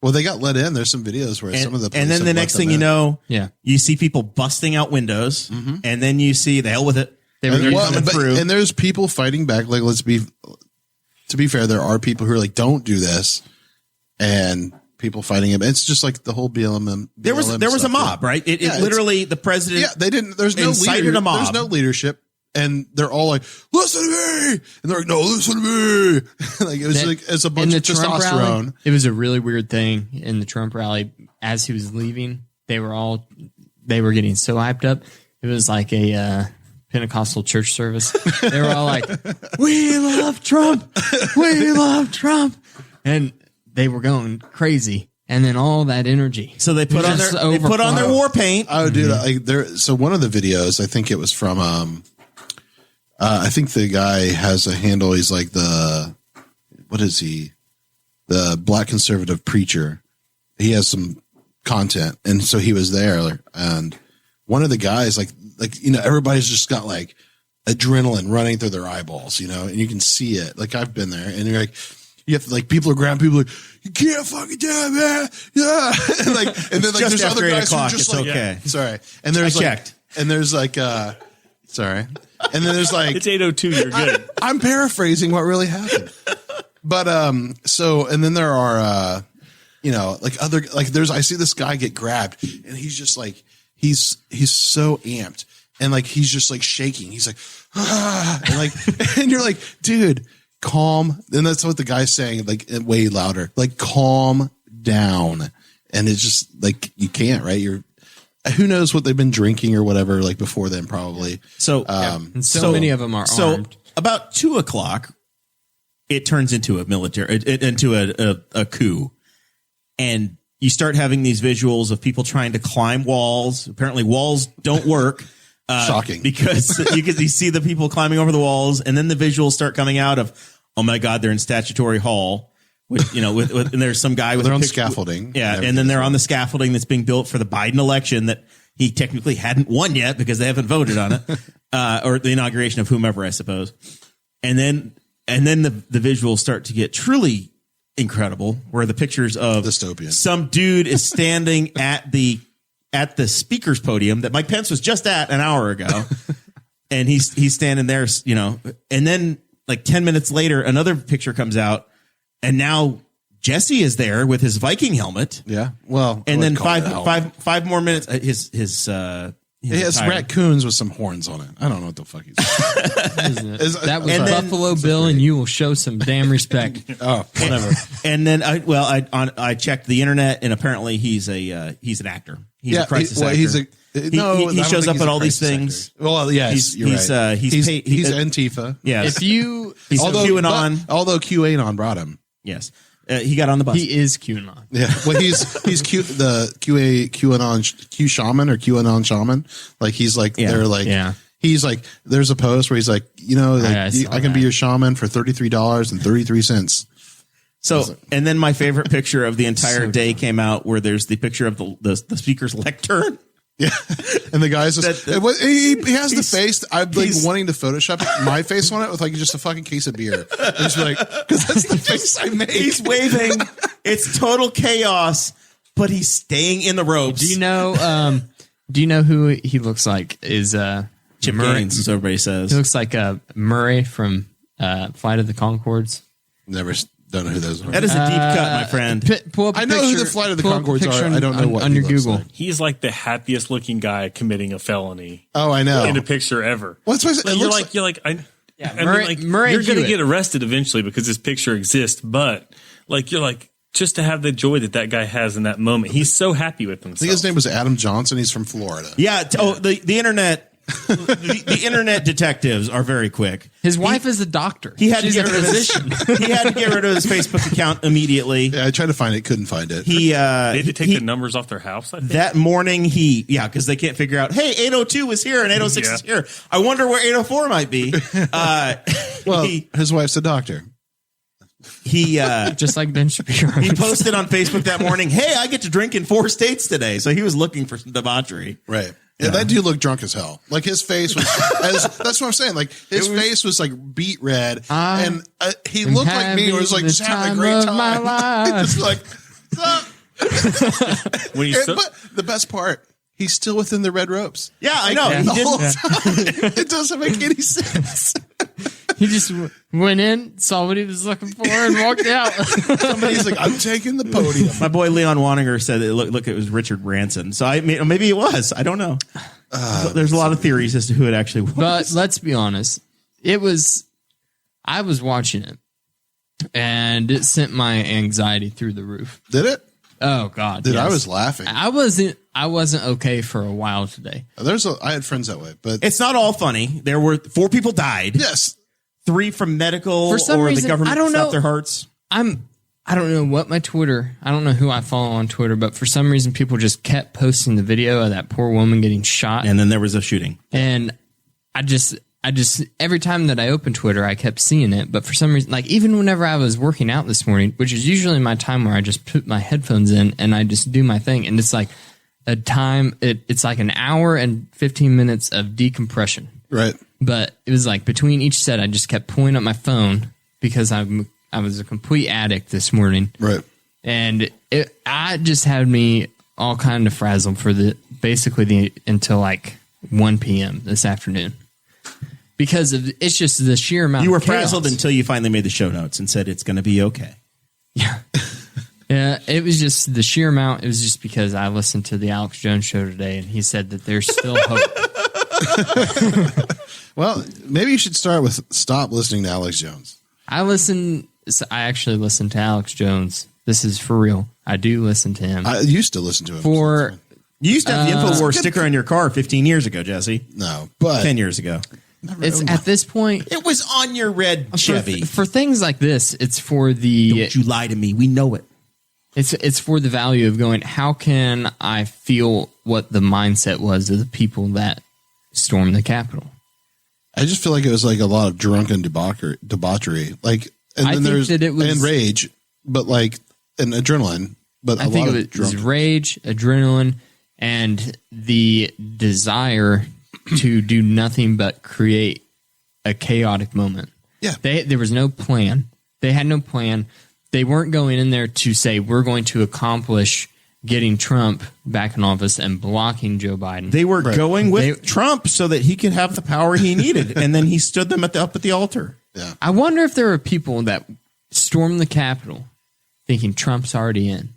Well, they got let in. There's some videos where some of the police and then have the let next them thing you in. know, Yeah. you see people busting out windows, and then you see the hell with it. They were And, well, coming but- through. and there's people fighting back. Like, to be fair, there are people who are like, don't do this. And people fighting him. It's just like the whole BLM. There was a stuff. mob, right? It literally the president. Yeah, they didn't. There's no incited leader, a mob. There's no leadership, and they're all like, "Listen to me," and they're like, "No, listen to me." Like it was like it's a bunch in of the Trump testosterone. rally, it was a really weird thing in the Trump rally. As he was leaving, they were getting so hyped up. It was like a Pentecostal church service. They were all like, "We love Trump, we love Trump," and they were going crazy. And then all that energy. So they put on Just their war paint. Oh, dude! Like there. So one of the videos, I think it was from. I think the guy has a handle. He's like what is he? The black conservative preacher. He has some content, and so he was there. And one of the guys, like everybody's just got like adrenaline running through their eyeballs, and you can see it. Like I've been there, and you're like. You have to, like, people are grabbing people like, you can't fucking do it, man. Yeah. and then, like, Just there's after other 8 guys who are o'clock, just it's like, okay. yeah, sorry. And there's I like, checked. and there's like, sorry. And then there's like, It's 8:02. You're good. I'm paraphrasing what really happened. But, and then there are, I see this guy get grabbed and he's just like, he's so amped and like, he's just like shaking. He's like, and you're like, dude, calm. And that's what the guy's saying, like way louder, like calm down. And it's just like, you can't, right? Who knows what they've been drinking or whatever, like before then probably. So, And so many of them are armed. About 2 o'clock, it turns into a military, into a coup. And you start having these visuals of people trying to climb walls. Apparently walls don't work. Shocking. Because you see the people climbing over the walls, and then the visuals start coming out of, oh my God, they're in statutory hall. With, and there's some guy with they're on scaffolding. Yeah. And then they're on the scaffolding that's being built for the Biden election that he technically hadn't won yet because they haven't voted on it. Or the inauguration of whomever, I suppose. And then the visuals start to get truly incredible, where the pictures of dystopian. Some dude is standing at the speaker's podium that Mike Pence was just at an hour ago. And he's standing there, and then like 10 minutes later, another picture comes out, and now Jesse is there with his Viking helmet. Yeah. Well, and then five more minutes. He has raccoons with some horns on it. I don't know what the fuck he's that was Buffalo Bill, and you will show some damn respect. Oh, whatever. And then I checked the internet, and apparently he's an actor. He's a crisis actor. He shows up at all these things. Actor. Well, yes, he's Antifa. Yes. He's QAnon. Although QAnon brought him. Yes. He got on the bus. He is QAnon. Yeah. Well, he's QAnon Q shaman or QAnon shaman. Like he's like they're like he's like there's a post where he's like I can be your shaman for $33.33. So and then my favorite picture of the entire day came out where there's the picture of the speaker's lectern. Yeah, and the guy's just he has the face. I'm like wanting to Photoshop my face on it with like just a fucking case of beer. I'm just like, because that's the face I made. He's waving. It's total chaos, but he's staying in the ropes. Do you know who he looks like? Is Chip Murray, Gaines, as everybody says. He looks like Murray from Flight of the Conchords. Never. Don't know who those are. That is a deep cut, my friend. I know who the Flight of the Conchords are. I don't know what on your Google. like. He's like the happiest looking guy committing a felony. Oh, I know. In a picture ever. What's you're like Murray you're going to get arrested eventually because this picture exists, but you're like just to have the joy that guy has in that moment. He's so happy with himself. I think his name was Adam Johnson. He's from Florida. Yeah. The internet. the internet detectives are very quick. His wife is a doctor. He had to get rid of his Facebook account immediately. Yeah, I tried to find it, couldn't find it. They had to take the numbers off their house, I think. That morning because they can't figure out, hey, 802 is here and 806 is here. I wonder where 804 might be. His wife's a doctor. He just like Ben Shapiro. He posted on Facebook that morning, hey, I get to drink in 4 states today. So he was looking for some debauchery. Right. Yeah, that dude looked drunk as hell. Like his face was, that's what I'm saying. Like his face was like beet red, and he looked like me. It was like just having a great time. Just like, but the best part, he's still within the red ropes. Yeah, I know. The whole time. It doesn't make any sense. He just went in, saw what he was looking for, and walked out. Somebody's like, I'm taking the podium. My boy Leon Waninger said that look, it was Richard Branson. So maybe it was. I don't know. There's a lot of theories as to who it actually was. But let's be honest. I was watching it, and it sent my anxiety through the roof. Did it? Oh God! Dude, yes. I was laughing. I wasn't okay for a while today. I had friends that way, but it's not all funny. There were 4 people died. Yes. 3 from medical for some reason, the government stopped their hearts. I don't know what my Twitter. I don't know who I follow on Twitter, but for some reason, people just kept posting the video of that poor woman getting shot, and then there was a shooting. And I just every time that I opened Twitter, I kept seeing it. But for some reason, like even whenever I was working out this morning, which is usually my time where I just put my headphones in and I just do my thing, and it's like a time. It's like an hour and 15 minutes of decompression. Right. But it was like between each set, I just kept pulling up my phone because I was a complete addict this morning. Right. And I just had me all kind of frazzled for until like 1 p.m. this afternoon. Because it's just the sheer amount. You were of chaos. frazzled until you finally made the show notes and said it's going to be okay. Yeah. Yeah, it was just the sheer amount. It was just because I listened to the Alex Jones show today, and he said that there's still hope. Well, maybe you should start with stop listening to Alex Jones. I actually listen to Alex Jones. This is for real. I do listen to him. I used to listen to him. You used to have the InfoWars sticker on your car 15 years ago, Jesse. No, but 10 years ago. It's at this point. It was on your red Chevy. For things like this, it's for the. Don't you lie to me. We know it. It's for the value of going, how can I feel what the mindset was of the people that stormed the Capitol? I just feel like it was like a lot of drunken debauchery. Like, and I then think there's that it was- and rage, but like and adrenaline. But I think it was rage, adrenaline, and the desire to do nothing but create a chaotic moment. Yeah. There was no plan. They had no plan. They weren't going in there to say, we're going to accomplish getting Trump back in office and blocking Joe Biden. They were going with Trump so that he could have the power he needed, and then he stood them up at the altar. Yeah. I wonder if there were people that stormed the Capitol thinking Trump's already in.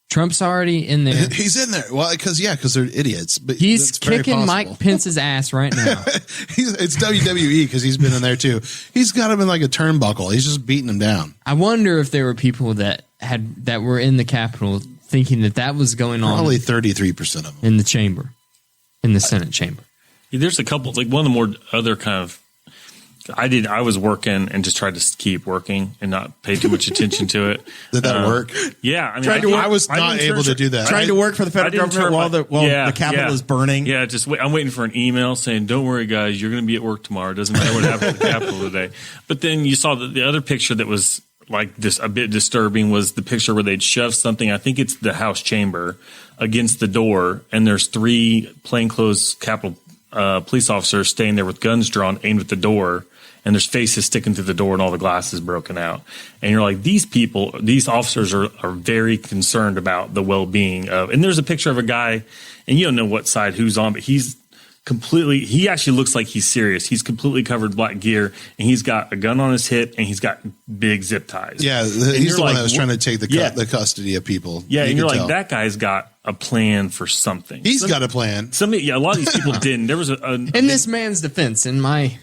Trump's already in there. He's in there. Well, because they're idiots. But He's it's very kicking possible. Mike Pence's ass right now. It's WWE because he's been in there too. He's got him in like a turnbuckle. He's just beating him down. I wonder if there were people that were in the Capitol thinking that was going on. Probably 33% of them in the chamber, in the Senate chamber. Yeah, there's a couple, like one of the more other kind of, I was working and just tried to keep working and not pay too much attention to it. Did that work? Yeah. I mean, I was not able to do that. Trying to work for the federal government while the Capitol is burning. Yeah, I'm waiting for an email saying, "Don't worry, guys, you're going to be at work tomorrow. It doesn't matter what happened at the Capitol today." But then you saw the other picture that was like this a bit disturbing was the picture where they'd shove something. I think it's the House chamber against the door, and there's 3 plainclothes Capitol police officers staying there with guns drawn, aimed at the door. And there's faces sticking through the door and all the glass is broken out. And you're like, these officers are very concerned about the well-being of, and there's a picture of a guy, and you don't know what side who's on, but he actually looks like he's serious. He's completely covered black gear, and he's got a gun on his hip, and he's got big zip ties. Yeah, he's the one that was trying to take the custody of people. Yeah, and you're like, that guy's got a plan for something. He's got a plan. A lot of these people didn't. There was in this man's defense, in my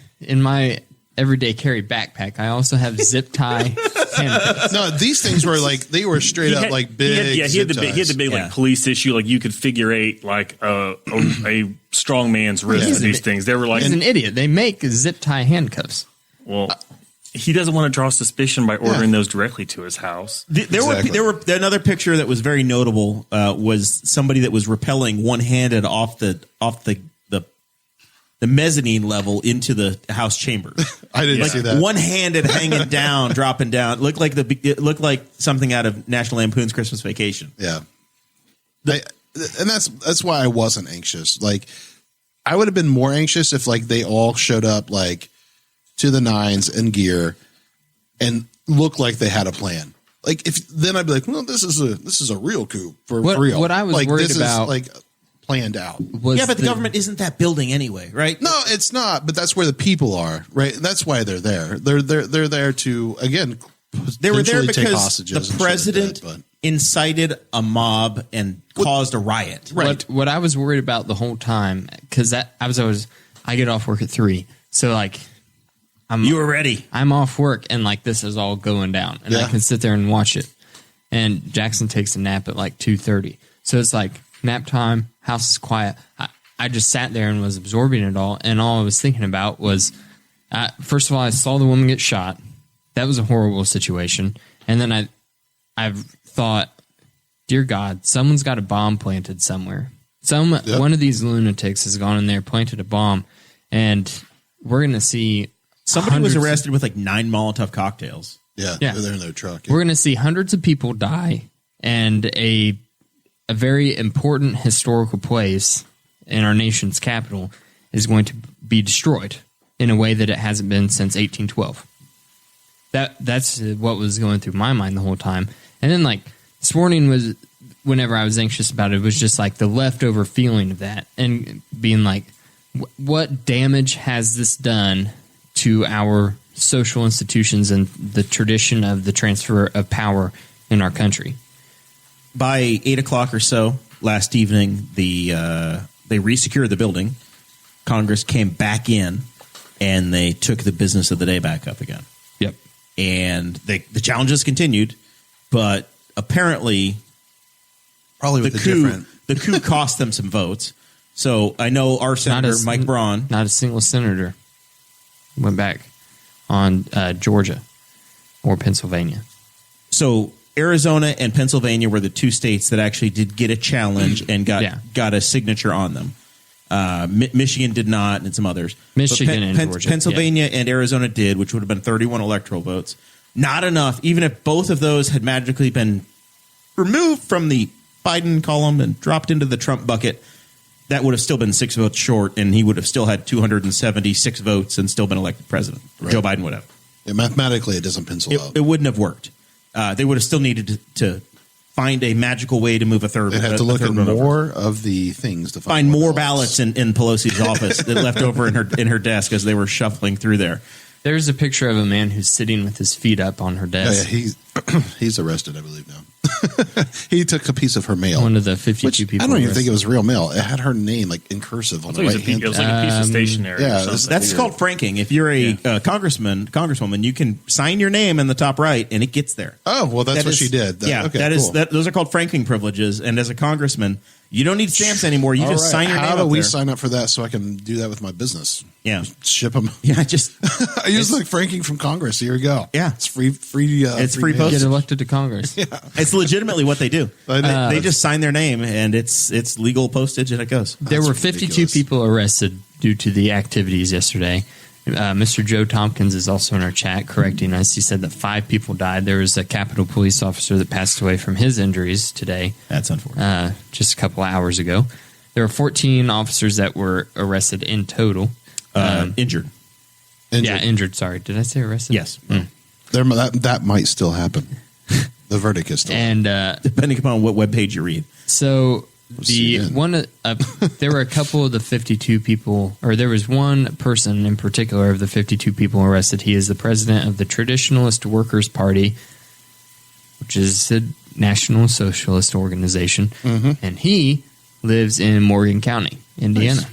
everyday carry backpack, I also have zip tie handcuffs. No, these things were like, they were straight up like big. He had the big like police issue. Like you could figure eight like a strong man's wrist for these things. They were like, he's an idiot. They make zip tie handcuffs. Well, he doesn't want to draw suspicion by ordering those directly to his house. There were another picture that was very notable was somebody that was rappelling one-handed off the mezzanine level into the House chamber. I didn't see that. One-handed, hanging down, dropping down. It looked like something out of National Lampoon's Christmas Vacation. Yeah, and that's why I wasn't anxious. Like, I would have been more anxious if like they all showed up like to the nines in gear and looked like they had a plan. Like then I'd be like, well, this is a real coup for real. What I was like, worried this about, is like planned out. Yeah, but the government isn't that building anyway, right? No, it's not. But that's where the people are, right? That's why they're there. They're there to, again, they were there take because hostages the president incited a mob and caused a riot. Right. What I was worried about the whole time, because I get off work at 3, so like you were ready. I'm off work and like this is all going down, and I can sit there and watch it. And Jackson takes a nap at like 2:30, so it's like nap time. House is quiet. I just sat there and was absorbing it all, and all I was thinking about was, first of all, I saw the woman get shot. That was a horrible situation, and then I've thought, dear God, someone's got a bomb planted somewhere. One of these lunatics has gone in there, planted a bomb, and we're going to see somebody was arrested with like 9 Molotov cocktails. Yeah, they're in their truck. We're going to see hundreds of people die, and a very important historical place in our nation's capital is going to be destroyed in a way that it hasn't been since 1812. That's what was going through my mind the whole time. And then like this morning was, whenever I was anxious about it, was just like the leftover feeling of that and being like, what damage has this done to our social institutions and the tradition of the transfer of power in our country? By 8 o'clock or so last evening, they resecured the building. Congress came back in, and they took the business of the day back up again. Yep. And the challenges continued, but apparently, probably with the coup cost them some votes. So I know our senator Mike Braun, not a single senator went back on Georgia or Pennsylvania. So Arizona and Pennsylvania were the two states that actually did get a challenge and got a signature on them. Michigan did not, and some others. Michigan and Georgia. Pennsylvania and Arizona did, which would have been 31 electoral votes. Not enough. Even if both of those had magically been removed from the Biden column and dropped into the Trump bucket, that would have still been 6 votes short, and he would have still had 276 votes and still been elected president. Right. Joe Biden would have. Yeah, mathematically, it doesn't pencil out. It wouldn't have worked. They would have still needed to find a magical way to move a third. They'd have to look at more of the things to find more ballots in Pelosi's office that left over in her desk as they were shuffling through there. There's a picture of a man who's sitting with his feet up on her desk. Yeah, he's arrested, I believe now. He took a piece of her mail. One of the 52 people. I don't even think it was real mail. It had her name like in cursive on the right hand. It was like a piece of stationery. Yeah, that's called franking. If you're a congresswoman, you can sign your name in the top right, and it gets there. Oh, well, that's what she did. Those are called franking privileges. And as a congressman, you don't need stamps anymore. You just sign your name. How do we there. sign up for that so I can do that with my business? Yeah, ship them. Yeah, I use like franking from Congress. Here we go. Yeah, it's free. It's free postage. Get elected to Congress. Yeah, it's legitimately what they do. They just sign their name, and it's legal postage, and it goes. There were 52 people arrested due to the activities yesterday. Mr. Joe Tompkins is also in our chat correcting us. He said that 5 people died. There was a Capitol police officer that passed away from his injuries today. That's unfortunate. Just a couple hours ago. There were 14 officers that were arrested in total. Injured. Yeah, injured. Sorry. Did I say arrested? Yes. That might still happen. The verdict is still and depending upon what webpage you read. So there were a couple of the 52 people, or there was one person in particular of the 52 people arrested. He is the president of the Traditionalist Workers' Party, which is a National Socialist organization, and he lives in Morgan County, Indiana. Nice.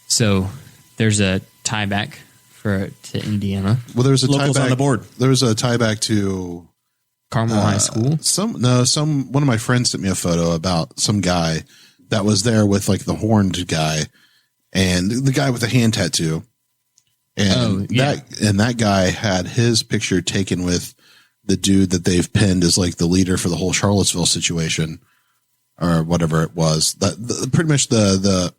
So there's a tie back to Indiana. Well, there's a locals tie back on the board. There was a tie back to Carmel High School. One of my friends sent me a photo about some guy that was there with like the horned guy and the guy with the hand tattoo. And that guy had his picture taken with the dude that they've pinned as like the leader for the whole Charlottesville situation or whatever it was. Pretty much the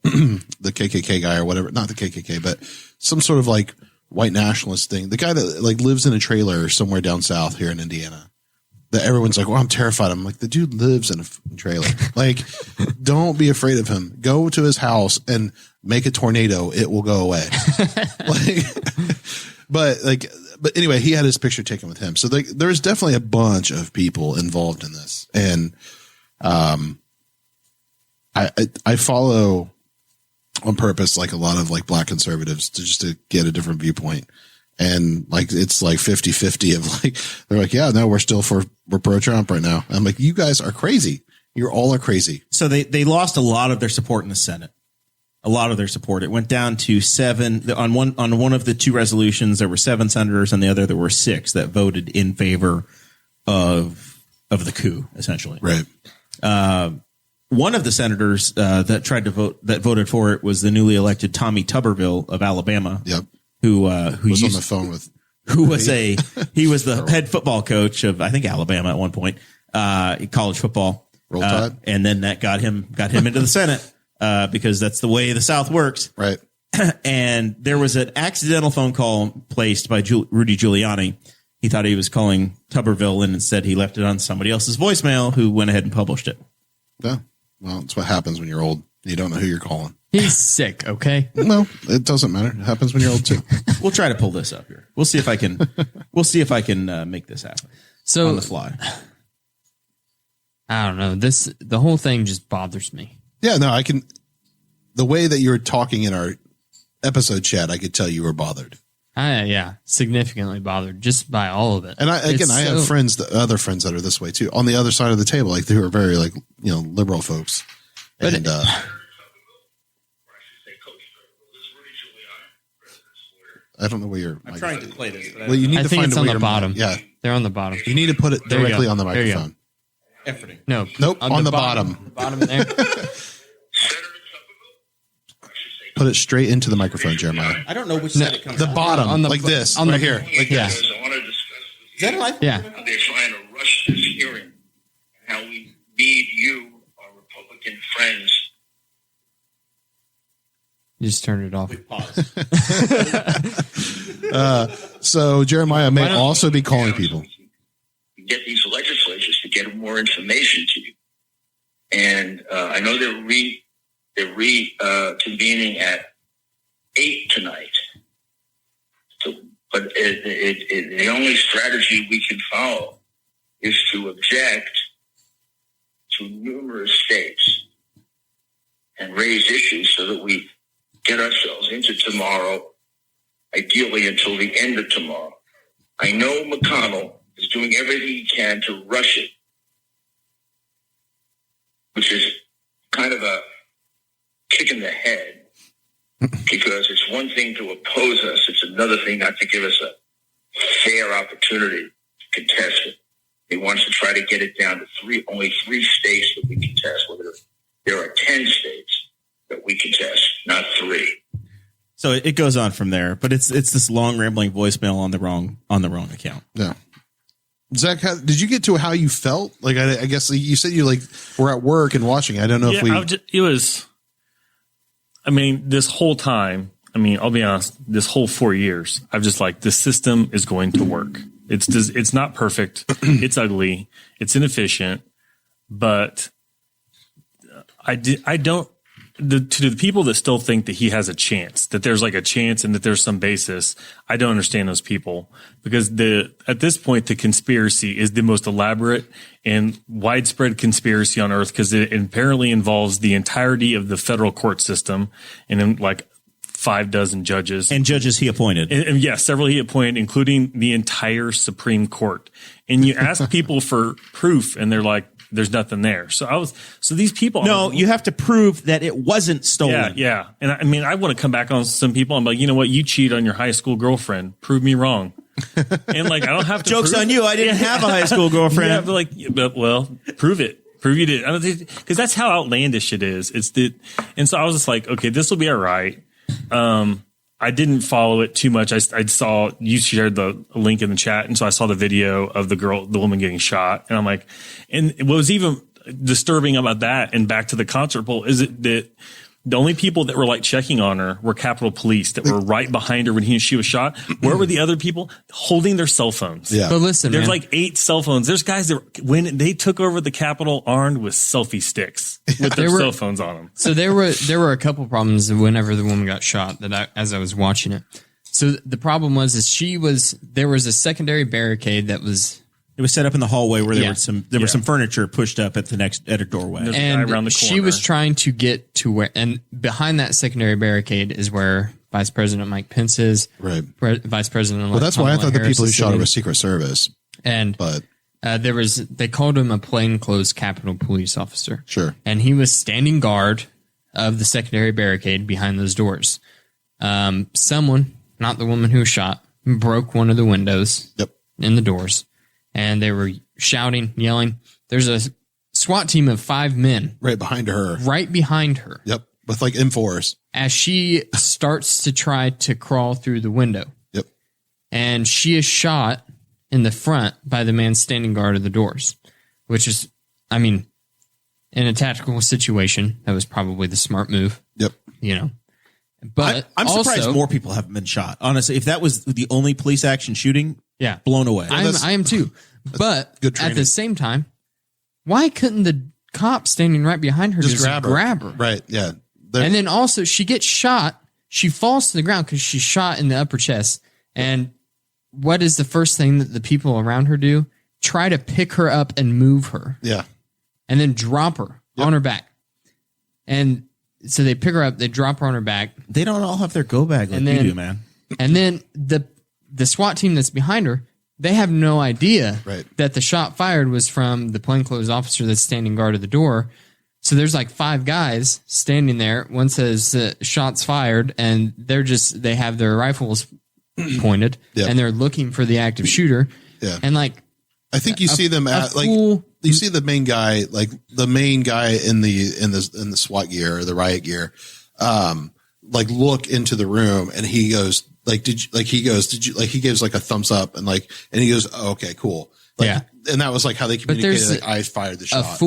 the KKK guy or whatever, not the KKK, but some sort of like white nationalist thing. The guy that like lives in a trailer somewhere down south here in Indiana. That everyone's like, well, I'm terrified. I'm like, the dude lives in a trailer. Like, don't be afraid of him. Go to his house and make a tornado. It will go away. But anyway, he had his picture taken with him. So there's definitely a bunch of people involved in this. And, I follow on purpose, like a lot of like black conservatives to get a different viewpoint. And like, it's like 50-50 of like, they're like, yeah, no, we're pro-Trump right now. I'm like, you guys are crazy. You're all are crazy. So they lost a lot of their support in the Senate. A lot of their support. It went down to 7 on one of the 2 resolutions. There were 7 senators, on the other there were 6 that voted in favor of the coup, essentially. Right. One of the senators that voted for it was the newly elected Tommy Tuberville of Alabama. Yep. Who was on the phone with he was the head football coach of, I think, Alabama at one point, college football. Roll Tide. And then that got him into the Senate, because that's the way the South works. Right. And there was an accidental phone call placed by Rudy Giuliani. He thought he was calling Tuberville, and instead he left it on somebody else's voicemail, who went ahead and published it. Yeah. Well, that's what happens when you're old. You don't know who you're calling. He's sick, okay? No, it doesn't matter. It happens when you're old too. We'll try to pull this up here. We'll see if I can. Make this happen. So on the fly. I don't know. The whole thing just bothers me. Yeah, no, I can. The way that you were talking in our episode chat, I could tell you were bothered. Significantly bothered just by all of it. And I have other friends that are this way too, on the other side of the table, like who are very like liberal folks. But and I don't know where you're. I'm trying to play this. Well, you need I to think find it's a on way the bottom. Yeah, they're on the bottom. You need to put it directly on the microphone. Efforting. No, nope, on the bottom. The bottom there. Put it straight into the microphone, Jeremiah. I don't know which side it comes. The bottom, on the like this, on right here, like this. Is that live? Yeah. They're trying to rush this You just turned it off. So Jeremiah may also be calling people. Get these legislatures to get more information to you. And I know they're reconvening at 8 tonight. So, but the only strategy we can follow is to object to numerous states and raise issues so that we get ourselves into tomorrow, ideally until the end of tomorrow. I know McConnell is doing everything he can to rush it, which is kind of a kick in the head, because it's one thing to oppose us. It's another thing not to give us a fair opportunity to contest it. He wants to try to get it down to only 3 states that we contest, whether there are 10 states that we contest, not 3. So it goes on from there, but it's this long rambling voicemail on the wrong account. Yeah. Zach, did you get to how you felt? Like, I guess you said you were at work and watching. I don't know if this whole time, I'll be honest, this whole 4 years, I've just the system is going to work. It's not perfect. It's ugly. It's inefficient, but to the people that still think that he has a chance, that there's a chance and that there's some basis, I don't understand those people, because at this point, the conspiracy is the most elaborate and widespread conspiracy on earth, because it apparently involves the entirety of the federal court system and then 5 dozen judges and judges he appointed. And yes, several he appointed, including the entire Supreme Court. And you ask people for proof and they're like, there's nothing there. So these people. No, you have to prove that it wasn't stolen. Yeah. And I want to come back on some people. I'm like, you know what? You cheat on your high school girlfriend. Prove me wrong. And I don't have to. Joke's on you. I didn't have a high school girlfriend. Yeah, prove it. Prove you did. Because that's how outlandish it is. And so I was just like, okay, this will be all right. I didn't follow it too much. I saw you shared the link in the chat, and so I saw the video of the woman getting shot, and I'm like, and what was even disturbing about that, and back to the concert poll, is that the only people that were checking on her were Capitol Police that were right behind her when she was shot. Where were the other people holding their cell phones? Yeah. But listen, there's man, 8 cell phones. There's guys that when they took over the Capitol armed with selfie sticks with their cell phones on them. So there were a couple problems whenever the woman got shot as I was watching it. So the problem was there was a secondary barricade that was. It was set up in the hallway where there was some furniture pushed up at a doorway. There's a guy around the corner. She was trying to get to where, and behind that secondary barricade is where Vice President Mike Pence is. Right. Vice President. Well, that's why I thought the people who shot her was Secret Service. But they called him a plainclothes Capitol Police officer. Sure. And he was standing guard of the secondary barricade behind those doors. Someone, not the woman who was shot, broke one of the windows in the doors. And they were shouting, yelling. There's a SWAT team of 5 men. Right behind her. Yep. With M4s. As she starts to try to crawl through the window. Yep. And she is shot in the front by the man standing guard of the doors. Which is, in a tactical situation, that was probably the smart move. Yep. But I'm surprised more people haven't been shot. Honestly, if that was the only police action shooting, blown away. I am too. But at the same time, why couldn't the cop standing right behind her just grab her? Right, yeah. And then also, she gets shot. She falls to the ground because she's shot in the upper chest. And what is the first thing that the people around her do? Try to pick her up and move her. Yeah. And then drop her on her back. And so they pick her up, they drop her on her back. They don't all have their go bag like you do, man. And then the SWAT team that's behind her, they have no idea that the shot fired was from the plainclothes officer that's standing guard at the door. So there's 5 guys standing there. One says shots fired, and they have their rifles pointed, and they're looking for the active shooter. Yeah. And I think you see them at you see the main guy, in the SWAT gear or the riot gear, look into the room, and he goes, he gives a thumbs up and he goes, oh, okay, cool. And that was how they communicated. I fired the shot.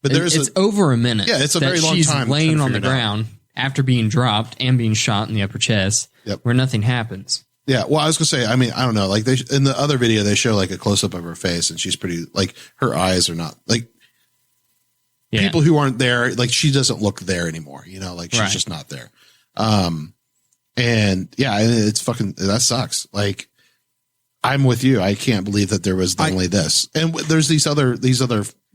But it's over a minute. Yeah, it's a very long time. She's laying on the ground after being dropped and being shot in the upper chest, where nothing happens. Yeah, well, I was gonna say, I mean, I don't know. Like in the other video, they show like a close up of her face, and she's pretty. Like her eyes are not like people who aren't there. Like she doesn't look there anymore. You know, like she's just not there. And yeah, it's fucking that sucks. Like I'm with you. I can't believe that there was only this, and there's these other.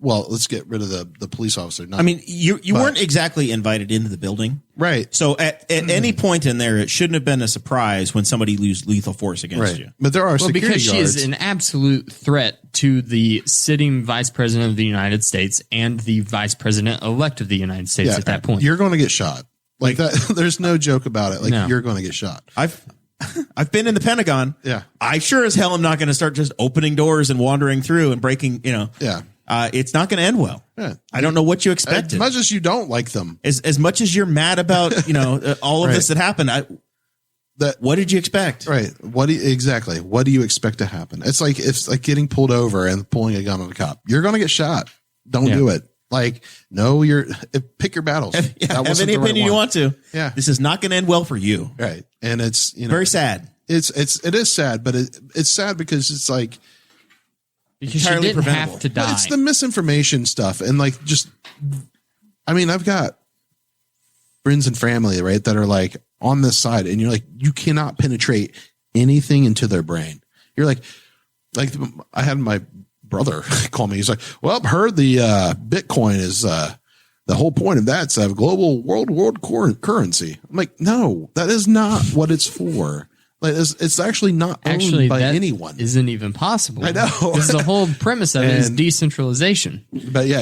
Well, let's get rid of the police officer. I mean, you weren't exactly invited into the building. Right. So at any point in there, it shouldn't have been a surprise when somebody used lethal force against you. But there are security because she guards. is an absolute threat to the sitting vice president of the United States and the vice president elect of the United States at that point. You're going to get shot. Like that. There's no joke about it. Like you're going to get shot. I've been in the Pentagon. Yeah. I sure as hell am not going to start just opening doors and wandering through and breaking, Yeah. It's not going to end well. Yeah. I don't know what you expected. As much as you don't like them. As much as you're mad about, all of this that happened, what did you expect? Right. What do you expect to happen? It's like getting pulled over and pulling a gun on a cop. You're going to get shot. Don't do it. Like, no, pick your battles. Have any opinion you want to. Yeah. This is not going to end well for you. Right. And it's, very sad. It is sad, but it's sad because it's like, because she didn't have to die. It's the misinformation stuff. And like, I've got friends and family, right, that are like on this side, and you're like, you cannot penetrate anything into their brain. You're like I had my brother call me. He's like, well, I've heard the Bitcoin is the whole point of that's a global world currency. I'm like, no, that is not what it's for. Like it's actually not owned by anyone. Isn't even possible. I know. Because the whole premise of it is decentralization. But yeah,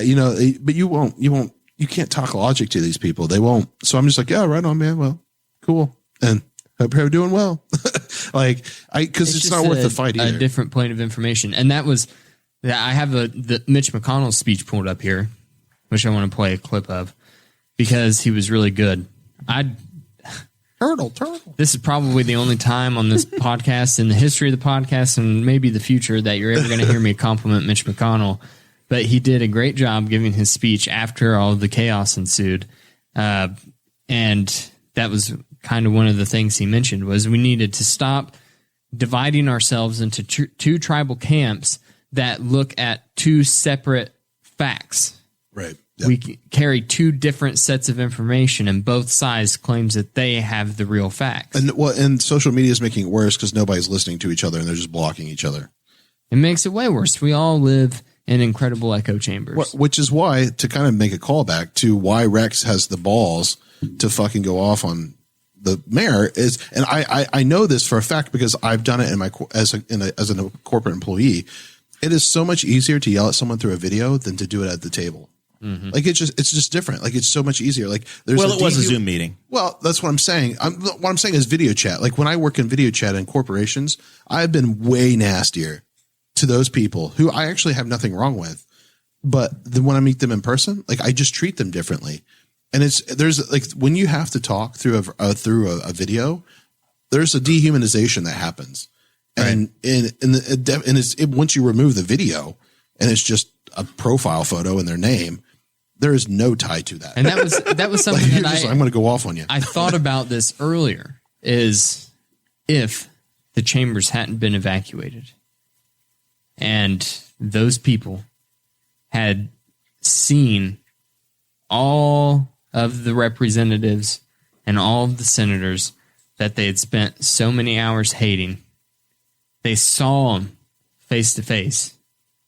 but you can't talk logic to these people. They won't. So I'm just like, yeah, right on, man. Well, cool. And hope you're doing well. Because it's not worth the fight either. A different point of information. And that was, I have the Mitch McConnell speech pulled up here, which I want to play a clip of because he was really good. Turtle. This is probably the only time on this podcast in the history of the podcast and maybe the future that you're ever going to hear me compliment Mitch McConnell. But he did a great job giving his speech after all of the chaos ensued. And that was kind of one of the things he mentioned was we needed to stop dividing ourselves into two tribal camps that look at two separate facts. Right. Yep. We carry two different sets of information, and both sides claims that they have the real facts. And social media is making it worse because nobody's listening to each other and they're just blocking each other. It makes it way worse. We all live in incredible echo chambers. Which is why, to kind of make a callback to why Rex has the balls to fucking go off on the mayor is, and I know this for a fact because I've done it as a corporate employee. It is so much easier to yell at someone through a video than to do it at the table. Mm-hmm. Like it's just different. Like it's so much easier. Like it was a Zoom meeting. Well, that's what I'm saying. What I'm saying is video chat. Like when I work in video chat in corporations, I've been way nastier to those people who I actually have nothing wrong with. But then when I meet them in person, like I just treat them differently. And there's like when you have to talk through a video, there's a dehumanization that happens. And once you remove the video and it's just a profile photo and their name, there is no tie to that. And that was something like I'm going to go off on you. I thought about this earlier is if the chambers hadn't been evacuated and those people had seen all of the representatives and all of the senators that they had spent so many hours hating, they saw them face to face.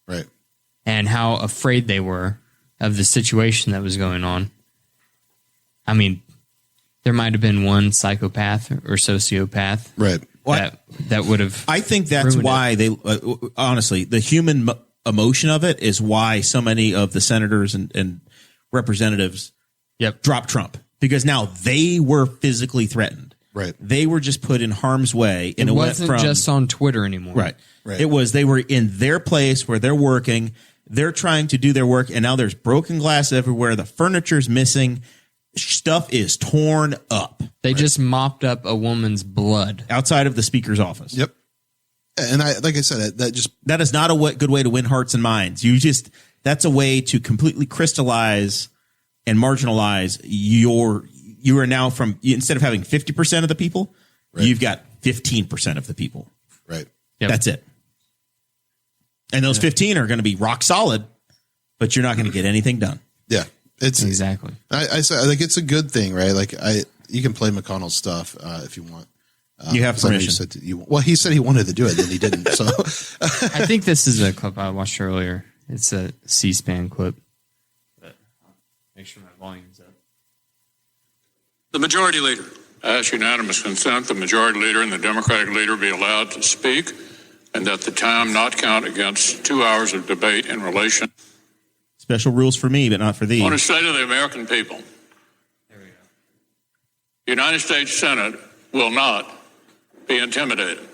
Right. And how afraid they were of the situation that was going on. I mean, there might have been one psychopath or sociopath. Right. That would have. I think that's why they, honestly, the human emotion of it is why so many of the senators and representatives dropped Trump. Because now they were physically threatened. Right. They were just put in harm's way. And it wasn't just on Twitter anymore. Right. It was, they were in their place where they're working. They're trying to do their work. And now there's broken glass everywhere. The furniture's missing. Stuff is torn up. They just mopped up a woman's blood outside of the speaker's office. Yep. And like I said, that is not a good way to win hearts and minds. That's a way to completely crystallize and marginalize you are now instead of having 50% of the people, you've got 15% of the people. Right. Yep. That's it. And those 15 are going to be rock solid, but you're not going to get anything done. Yeah. It's Exactly. I say, like, it's a good thing, right? Like, you can play McConnell's stuff if you want. You have permission. He said he wanted to do it, then he didn't. So I think this is a clip I watched earlier. It's a C-SPAN clip. But make sure my volume's up. The majority leader. I ask unanimous consent the majority leader and the Democratic leader be allowed to speak, and that the time not count against 2 hours of debate in relation. Special rules for me, but not for thee. I want to say to the American people, there we go. The United States Senate will not be intimidated.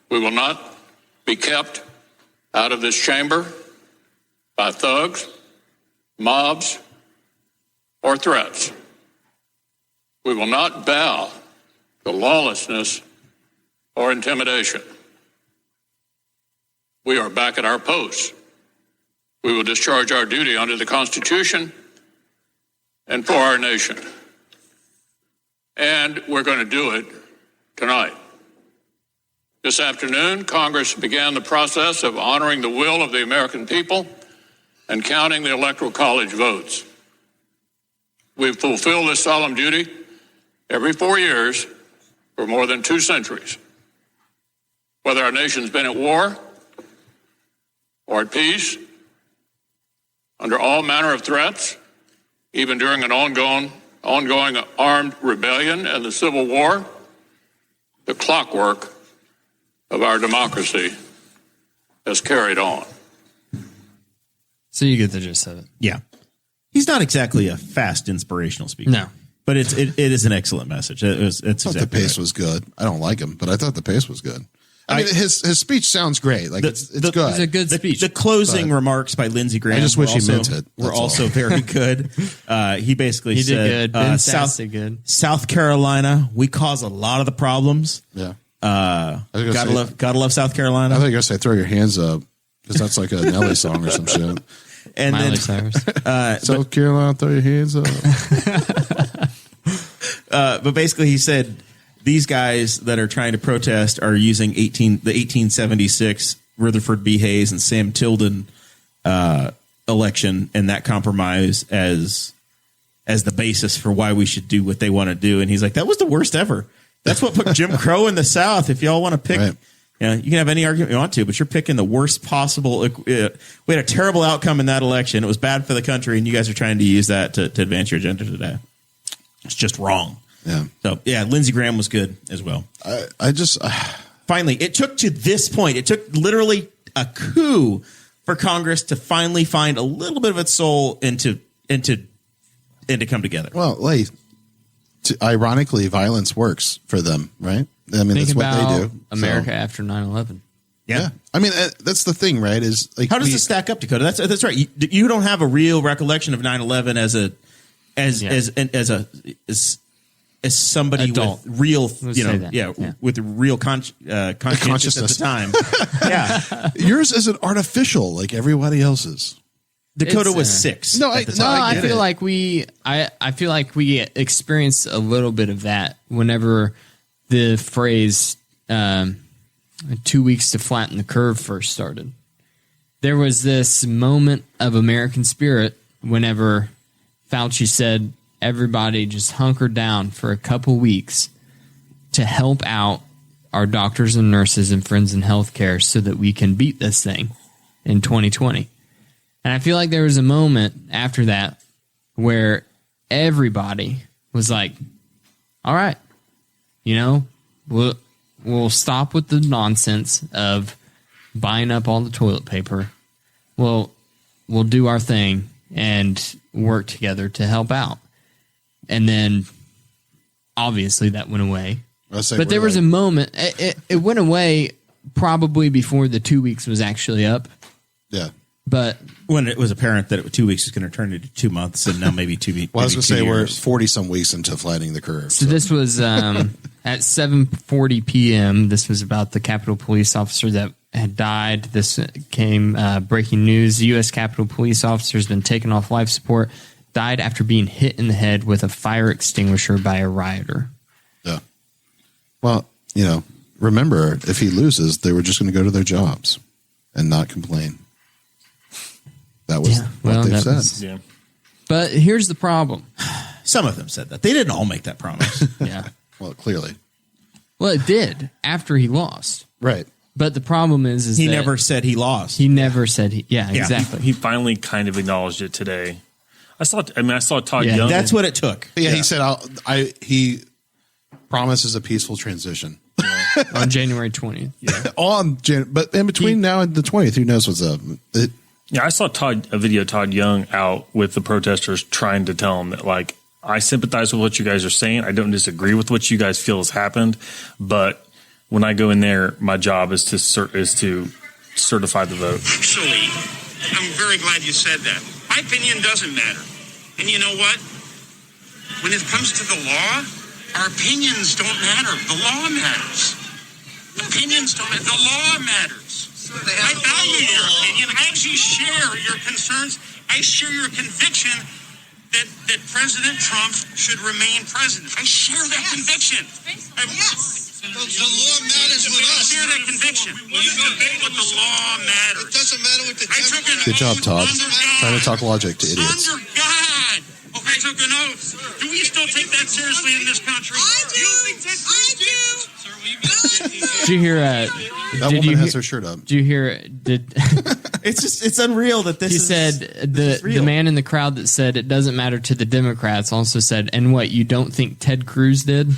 We will not be kept out of this chamber by thugs, mobs, or threats. We will not bow to lawlessness or intimidation. We are back at our posts. We will discharge our duty under the Constitution and for our nation. And we're going to do it tonight. This afternoon, Congress began the process of honoring the will of the American people and counting the Electoral College votes. We've fulfilled this solemn duty every 4 years for more than 2 centuries. Whether our nation's been at war or at peace, under all manner of threats, even during an ongoing armed rebellion and the Civil War, the clockwork of our democracy has carried on. So you get the gist of it. Yeah. He's not exactly a fast, inspirational speaker. No. But it is an excellent message. I thought the pace was good. I don't like him, but I thought the pace was good. I mean, his speech sounds great. Like it's good. It's a good speech. The closing remarks by Lindsey Graham. I just wish he meant it. Were also very good. He basically he said, did good. Ben Sass did good. South Carolina, we cause a lot of the problems. Yeah. Gotta love South Carolina. I thought you were going to say throw your hands up because that's like a Nelly song or some shit. And Miley then Cyrus. South Carolina, throw your hands up. But basically, he said these guys that are trying to protest are using the 1876 Rutherford B. Hayes and Sam Tilden election and that compromise as the basis for why we should do what they want to do. And he's like, that was the worst ever. That's what put Jim Crow in the South. If y'all want to pick, right. You can have any argument you want to, but you're picking the worst possible. We had a terrible outcome in that election. It was bad for the country, and you guys are trying to use that to advance your agenda today. It's just wrong. Yeah. So, yeah, Lindsey Graham was good as well. Finally, it took to this point. It took literally a coup for Congress to finally find a little bit of its soul and to come together. Well, like, ironically, violence works for them, right? I mean, that's what they do. America after 9/11. Yeah. I mean, that's the thing, right? Is like, how does this stack up, Dakota? That's right. You don't have a real recollection of 9/11 as somebody Adult. with real, Yeah. with real consciousness at the time. Yeah. Yours isn't artificial like everybody else's. Dakota was 6. I feel like we experienced a little bit of that whenever the phrase 2 weeks to flatten the curve first started. There was this moment of American spirit whenever Fauci said everybody just hunker down for a couple weeks to help out our doctors and nurses and friends in healthcare so that we can beat this thing in 2020. And I feel like there was a moment after that where everybody was like, all right, we'll stop with the nonsense of buying up all the toilet paper. We'll do our thing and work together to help out. And then obviously that went away. But there was a moment, it went away probably before the 2 weeks was actually up. Yeah. But when it was apparent that 2 weeks is going to turn into 2 months, and now maybe 2 weeks. Well, I was going to say we're 40 some weeks into flattening the curve. So this was at 7:40 p.m. This was about the Capitol Police officer that had died. This came breaking news: U.S. Capitol Police officer has been taken off life support died after being hit in the head with a fire extinguisher by a rioter. Yeah. Well, remember, if he loses, they were just going to go to their jobs and not complain. That was what they said. Yeah. But here's the problem. Some of them said that. They didn't all make that promise. Yeah. Well, clearly. Well, it did after he lost. Right. But the problem is He that never said he lost. he never said exactly. He finally kind of acknowledged it today. I saw Todd Yeah, Young. That's what it took. Yeah, he said, he promises a peaceful transition. on January 20th. Yeah. But in between now and the 20th, who knows what's up? I saw a video of Todd Young out with the protesters trying to tell him that, like, I sympathize with what you guys are saying. I don't disagree with what you guys feel has happened, but when I go in there, my job is to certify the vote. Actually, I'm very glad you said that. My opinion doesn't matter. And you know what? When it comes to the law, our opinions don't matter. The law matters. Opinions don't matter. The law matters. I value your opinion. I actually share your concerns. I share your conviction that President Trump should remain president. I share that conviction. Yes. The law matters with us. I share that conviction. But the law matters. It doesn't matter what the Good job, Todd. Trying to talk logic to idiots. Under God. I took an oath. Do we still take that seriously in this country? I do. Did you hear That woman has her shirt up. Did you hear It's unreal that this he said the man in the crowd that said it doesn't matter to the Democrats also said, and what, you don't think Ted Cruz did?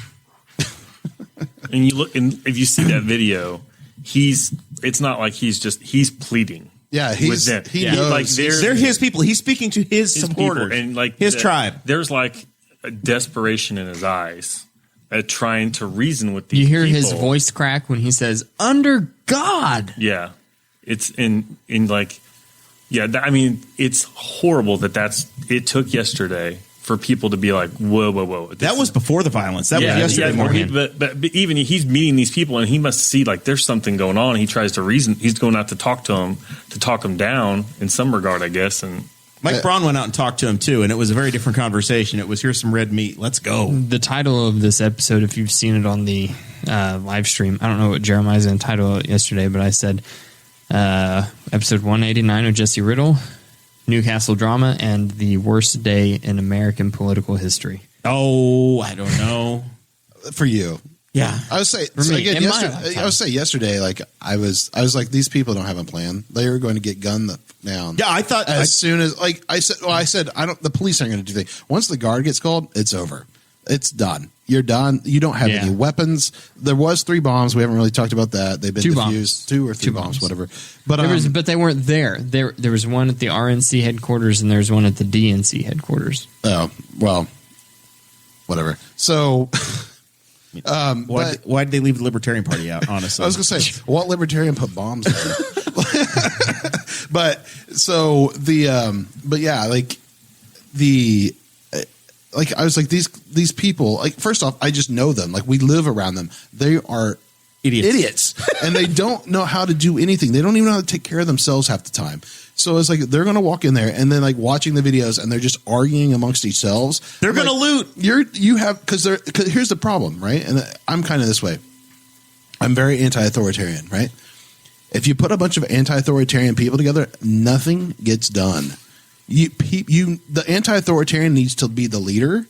And you look, and if you see that video, it's not like he's pleading. Yeah, he knows. Like they're his people. He's speaking to his supporters people, and like his tribe. There's like a desperation in his eyes at trying to reason with these You hear people. his voice crack when he says, under God. Yeah. It's in like, yeah, I mean, it's horrible it took yesterday for people to be like, whoa. That was before the violence. That was yesterday morning. But even he's meeting these people and he must see like there's something going on. He tries to reason. He's going out to talk them down in some regard, I guess. And Mike Braun went out and talked to him too, and it was a very different conversation. It was, here's some red meat. Let's go. The title of this episode, if you've seen it on the live stream, I don't know what Jeremiah's going to title it yesterday, but I said episode 189 of Jesse Riddle, Newcastle drama, and the worst day in American political history. Oh, I don't know. For you. Yeah. I would say, yesterday, like I was like, these people don't have a plan. They are going to get gunned down. Yeah, I thought soon as the police aren't going to do anything. Once the guard gets called, it's over. It's done. You're done. You don't have any weapons. There was 3 bombs. We haven't really talked about that. They've been defused. 2 or 3 bombs, whatever. But but they weren't there. There was one at the RNC headquarters and there's one at the DNC headquarters. Oh, well, whatever. So, why did they leave the Libertarian Party out? Honestly, I was going to say, what libertarian put bombs there? But I was like, these people, like, first off, I just know them. Like, we live around them. They are idiots. And they don't know how to do anything. They don't even know how to take care of themselves half the time. So it's like, they're going to walk in there and then like watching the videos and they're just arguing amongst themselves. They're going to loot. Because here's the problem, right? And I'm kind of this way. I'm very anti-authoritarian, right? If you put a bunch of anti-authoritarian people together, nothing gets done. The anti-authoritarian needs to be the leader,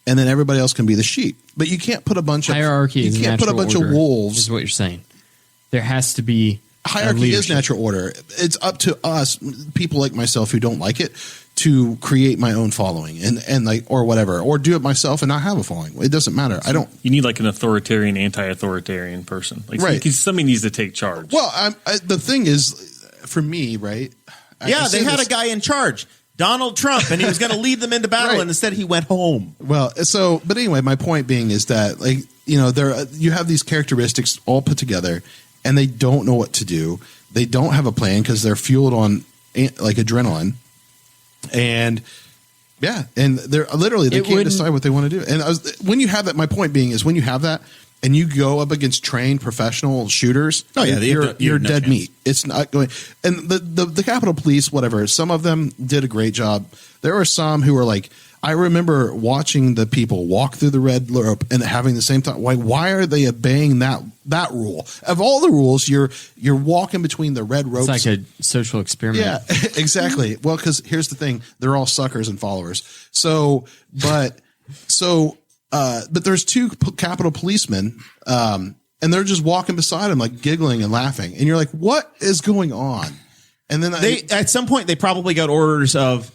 and then everybody else can be the sheep. But you can't put a bunch of hierarchy. You can't put a bunch of wolves. Is what you're saying? There has to be hierarchy. Is natural order. It's up to us, people like myself who don't like it, to create my own following and like or whatever, or do it myself and not have a following. It doesn't matter. You need like an authoritarian, anti-authoritarian person, like, right? Because somebody needs to take charge. Well, the thing is, for me, right? Yeah, they had a guy in charge, Donald Trump, and he was going to lead them into battle, right. And instead he went home. Well, but anyway, my point being is that, like, you have these characteristics all put together, and they don't know what to do. They don't have a plan because they're fueled on like adrenaline, and they're literally they can't decide what they want to do. And when you have that, my point being is when you have that, and you go up against trained professional shooters, Oh, yeah, you're no dead chance. meat. It's not going. And the Capitol Police, whatever, some of them did a great job. There were some who were like, I remember watching the people walk through the red rope and having the same thought. Why are they obeying that rule? Of all the rules, you're walking between the red ropes. It's like a social experiment. Yeah, exactly. Well, because here's the thing: they're all suckers and followers. But there's two Capitol policemen, and they're just walking beside him, like giggling and laughing, and you're like, "What is going on?" And then At some point, they probably got orders of,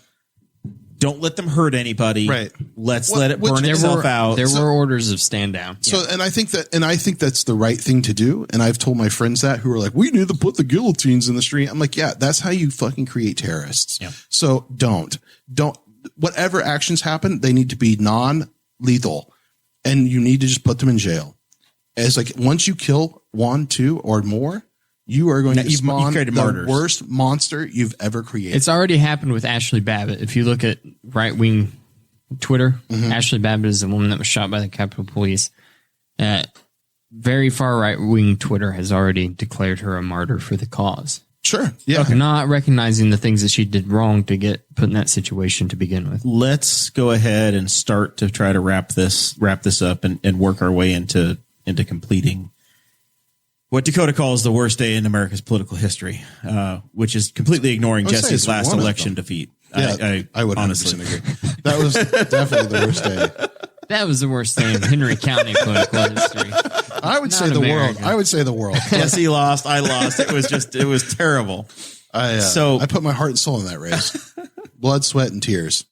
don't let them hurt anybody. Right. Let's let it burn itself out. There were orders of stand down. So, and I think that's the right thing to do. And I've told my friends that who are like, we need to put the guillotines in the street. I'm like, yeah, that's how you fucking create terrorists. Yeah. So don't, whatever actions happen, they need to be non-lethal, and you need to just put them in jail. It's like, once you kill 1, 2 or more, you are going to spawn the worst monster you've ever created. It's already happened with Ashley Babbitt. If you look at right-wing Twitter, Ashley Babbitt is the woman that was shot by the Capitol Police. Very far right-wing Twitter has already declared her a martyr for the cause. Sure. Yeah. Not recognizing the things that she did wrong to get put in that situation to begin with. Let's go ahead and start to try to wrap this up and work our way into completing what Dakota calls the worst day in America's political history, which is completely ignoring Jesse's last election defeat. Yeah, I would honestly agree. That was definitely the worst day. That was the worst day in Henry County political history. I would say the world. I would say the world. Jesse lost. I lost. It was terrible. I put my heart and soul in that race. Blood, sweat, and tears.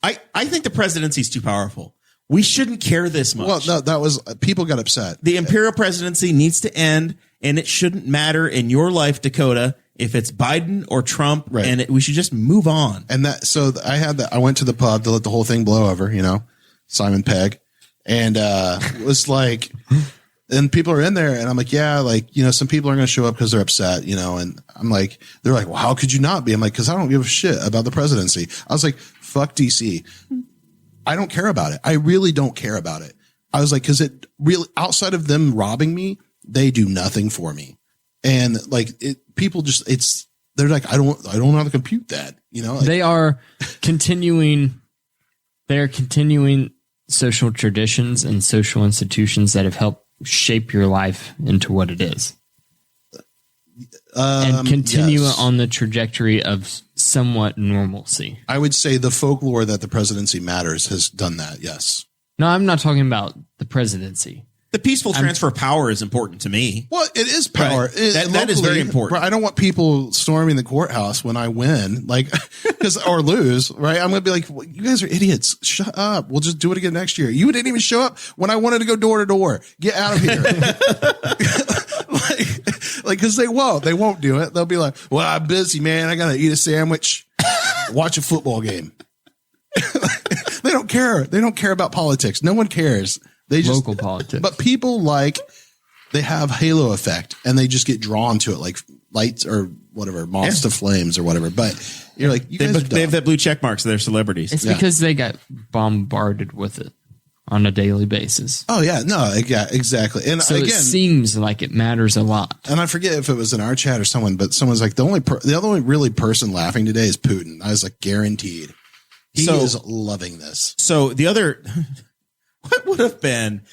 I think the presidency is too powerful. We shouldn't care this much. Well, no, that was people got upset. The imperial presidency needs to end, and it shouldn't matter in your life, Dakota, if it's Biden or Trump, right. And we should just move on. And I went to the pub to let the whole thing blow over, Simon Pegg, and it was like, and people are in there, and I'm like, yeah, like, some people are going to show up because they're upset, and I'm like, they're like, well, how could you not be? I'm like, because I don't give a shit about the presidency. I was like, fuck DC. I don't care about it. I really don't care about it. I was like, because it really, outside of them robbing me, they do nothing for me. And like they're like, I don't know how to compute that, like, they are continuing social traditions and social institutions that have helped shape your life into what it is. And continue on the trajectory of somewhat normalcy. I would say the folklore that the presidency matters has done that. Yes. No, I'm not talking about the presidency. The peaceful transfer of power is important to me. Well, it is power. Right. That is very important. I don't want people storming the courthouse when I win, like, or lose, right? I'm going to be like, well, you guys are idiots. Shut up. We'll just do it again next year. You didn't even show up when I wanted to go door to door. Get out of here. like, cause they won't do it. They'll be like, well, I'm busy, man. I got to eat a sandwich, watch a football game. They don't care. They don't care about politics. No one cares. They just local politics. But people they have halo effect and they just get drawn to it, like lights or whatever, moths to flames or whatever. But you're like, they have that blue check mark, so they're celebrities. It's because they got bombarded with it on a daily basis. Oh yeah, no, yeah, exactly. And so again, it seems like it matters a lot. And I forget if it was in our chat or someone, but someone's like, the only really person laughing today is Putin. I was like, guaranteed. He is loving this. So the other, what would have been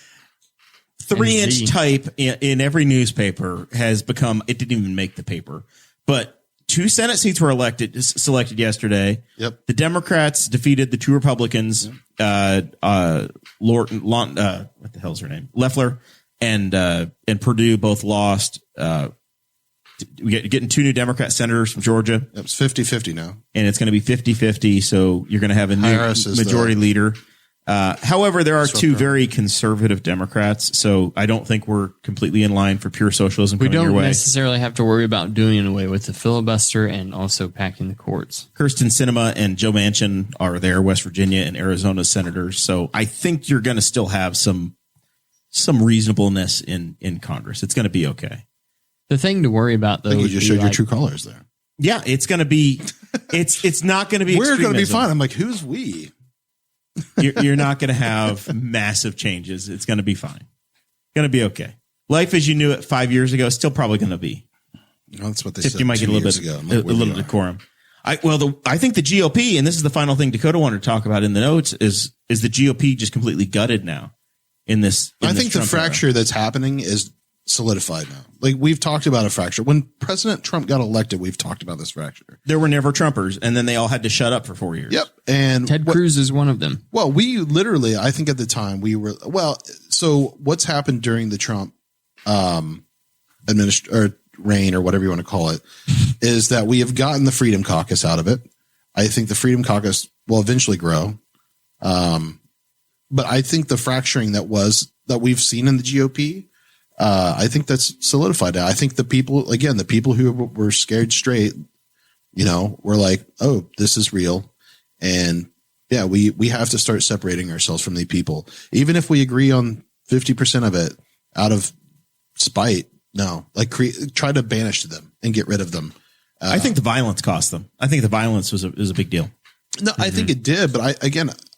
3-inch type in every newspaper has become, it didn't even make the paper, but 2 Senate seats were selected yesterday. Yep. The Democrats defeated the 2 Republicans, what the hell's her name? Loeffler and Purdue both lost. Getting 2 new Democrat senators from Georgia. It's 50-50 now. And it's going to be 50-50. So you're going to have a new majority leader. However, there are 2 very conservative Democrats. So I don't think we're completely in line for pure socialism coming your way. We don't necessarily have to worry about doing away with the filibuster and also packing the courts. Kirsten Sinema and Joe Manchin are there, West Virginia and Arizona senators. So I think you're going to still have some reasonableness in Congress. It's going to be okay. The thing to worry about, though, you just showed your true colors there. Yeah, it's going to be. It's not going to be. We're going to be fine. I'm like, who's we? You're not going to have massive changes. It's going to be fine. Going to be okay. Life as you knew it 5 years ago is still probably going to be. That's what they Except said. you might get a 2 little years bit, ago. a little decorum. I think the GOP, and this is the final thing Dakota wanted to talk about in the notes, is the GOP just completely gutted now in this. I think the fracture that's happening is solidified now. Like we've talked about a fracture. When President Trump got elected, we've talked about this fracture. There were never Trumpers, and then they all had to shut up for 4 years. Yep. And Ted Cruz is one of them. Well, we literally, I think at the time we were, so what's happened during the Trump reign or whatever you want to call it is that we have gotten the Freedom Caucus out of it. I think the Freedom Caucus will eventually grow. But I think the fracturing that we've seen in the GOP, I think that's solidified now. I think the people who were scared straight, were like, oh, this is real. And yeah, we have to start separating ourselves from the people. Even if we agree on 50% of it out of spite, no, like try to banish them and get rid of them. I think the violence cost them. I think the violence was a big deal. No, I think it did. But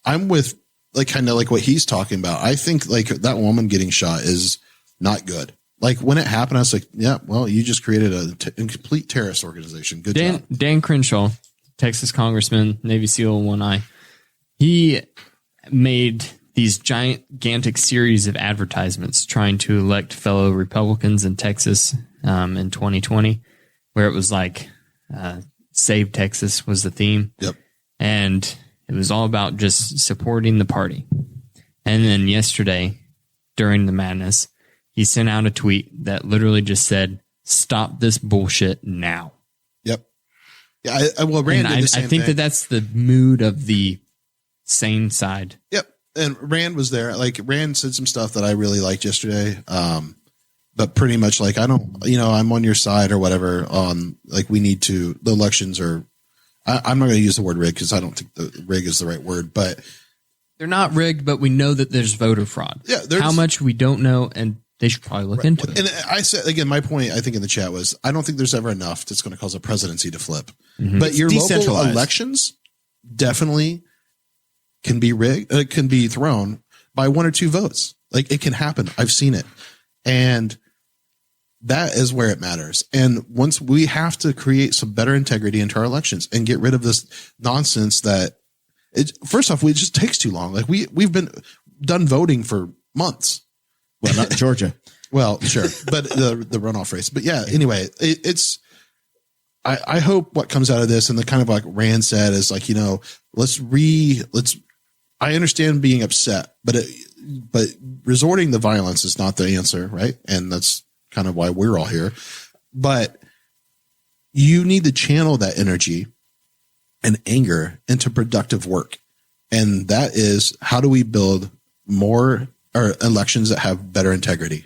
I'm with kind of like what he's talking about. I think like that woman getting shot is not good. Like when it happened, I was like, yeah, well, you just created a complete terrorist organization. Good job. Dan Crenshaw, Texas congressman, Navy SEAL, one eye. He made these gigantic series of advertisements trying to elect fellow Republicans in Texas in 2020, where it was like Save Texas was the theme. Yep. And it was all about just supporting the party. And then yesterday, during the madness, he sent out a tweet that literally just said, "Stop this bullshit now." Yep. Yeah. Rand did the same I think thing. that's the mood of the sane side. Yep. And Rand was there. Like Rand said some stuff that I really liked yesterday. But pretty much like, I'm on your side or whatever on like, we need to, the elections are, I'm not going to use the word rig because I don't think the rig is the right word, but they're not rigged, but we know that there's voter fraud. Yeah. How much we don't know, and they should probably look into it. And I said, again, my point, I think in the chat was, I don't think there's ever enough that's going to cause a presidency to flip. Mm-hmm. But your local elections definitely can be rigged. It can be thrown by 1 or 2 votes. Like it can happen. I've seen it. And that is where it matters. And once we have to create some better integrity into our elections and get rid of this nonsense that first off, it just takes too long. Like we've been done voting for months. Well, not in Georgia. Well, sure. But the runoff race, but yeah, anyway, I hope what comes out of this and the kind of like Rand said is like, I understand being upset, but resorting to violence is not the answer. Right. And that's kind of why we're all here, but you need to channel that energy and anger into productive work. And that is, how do we build more elections that have better integrity?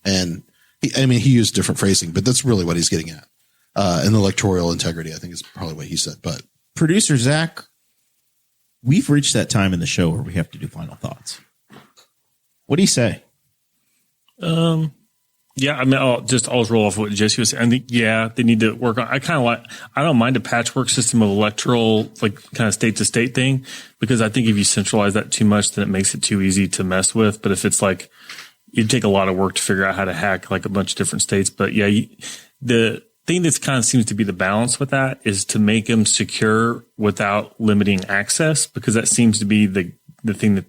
And he used different phrasing, but that's really what he's getting at. And electoral integrity, I think is probably what he said, but producer Zach, we've reached that time in the show where we have to do final thoughts. What do you say? Yeah, I mean, I'll roll off what Jesse was saying. I think, yeah, they need to work on. I don't mind a patchwork system of electoral, like kind of state to state thing, because I think if you centralize that too much, then it makes it too easy to mess with. But if it's like, it'd take a lot of work to figure out how to hack like a bunch of different states. But yeah, the thing that's kind of seems to be the balance with that is to make them secure without limiting access, because that seems to be the thing that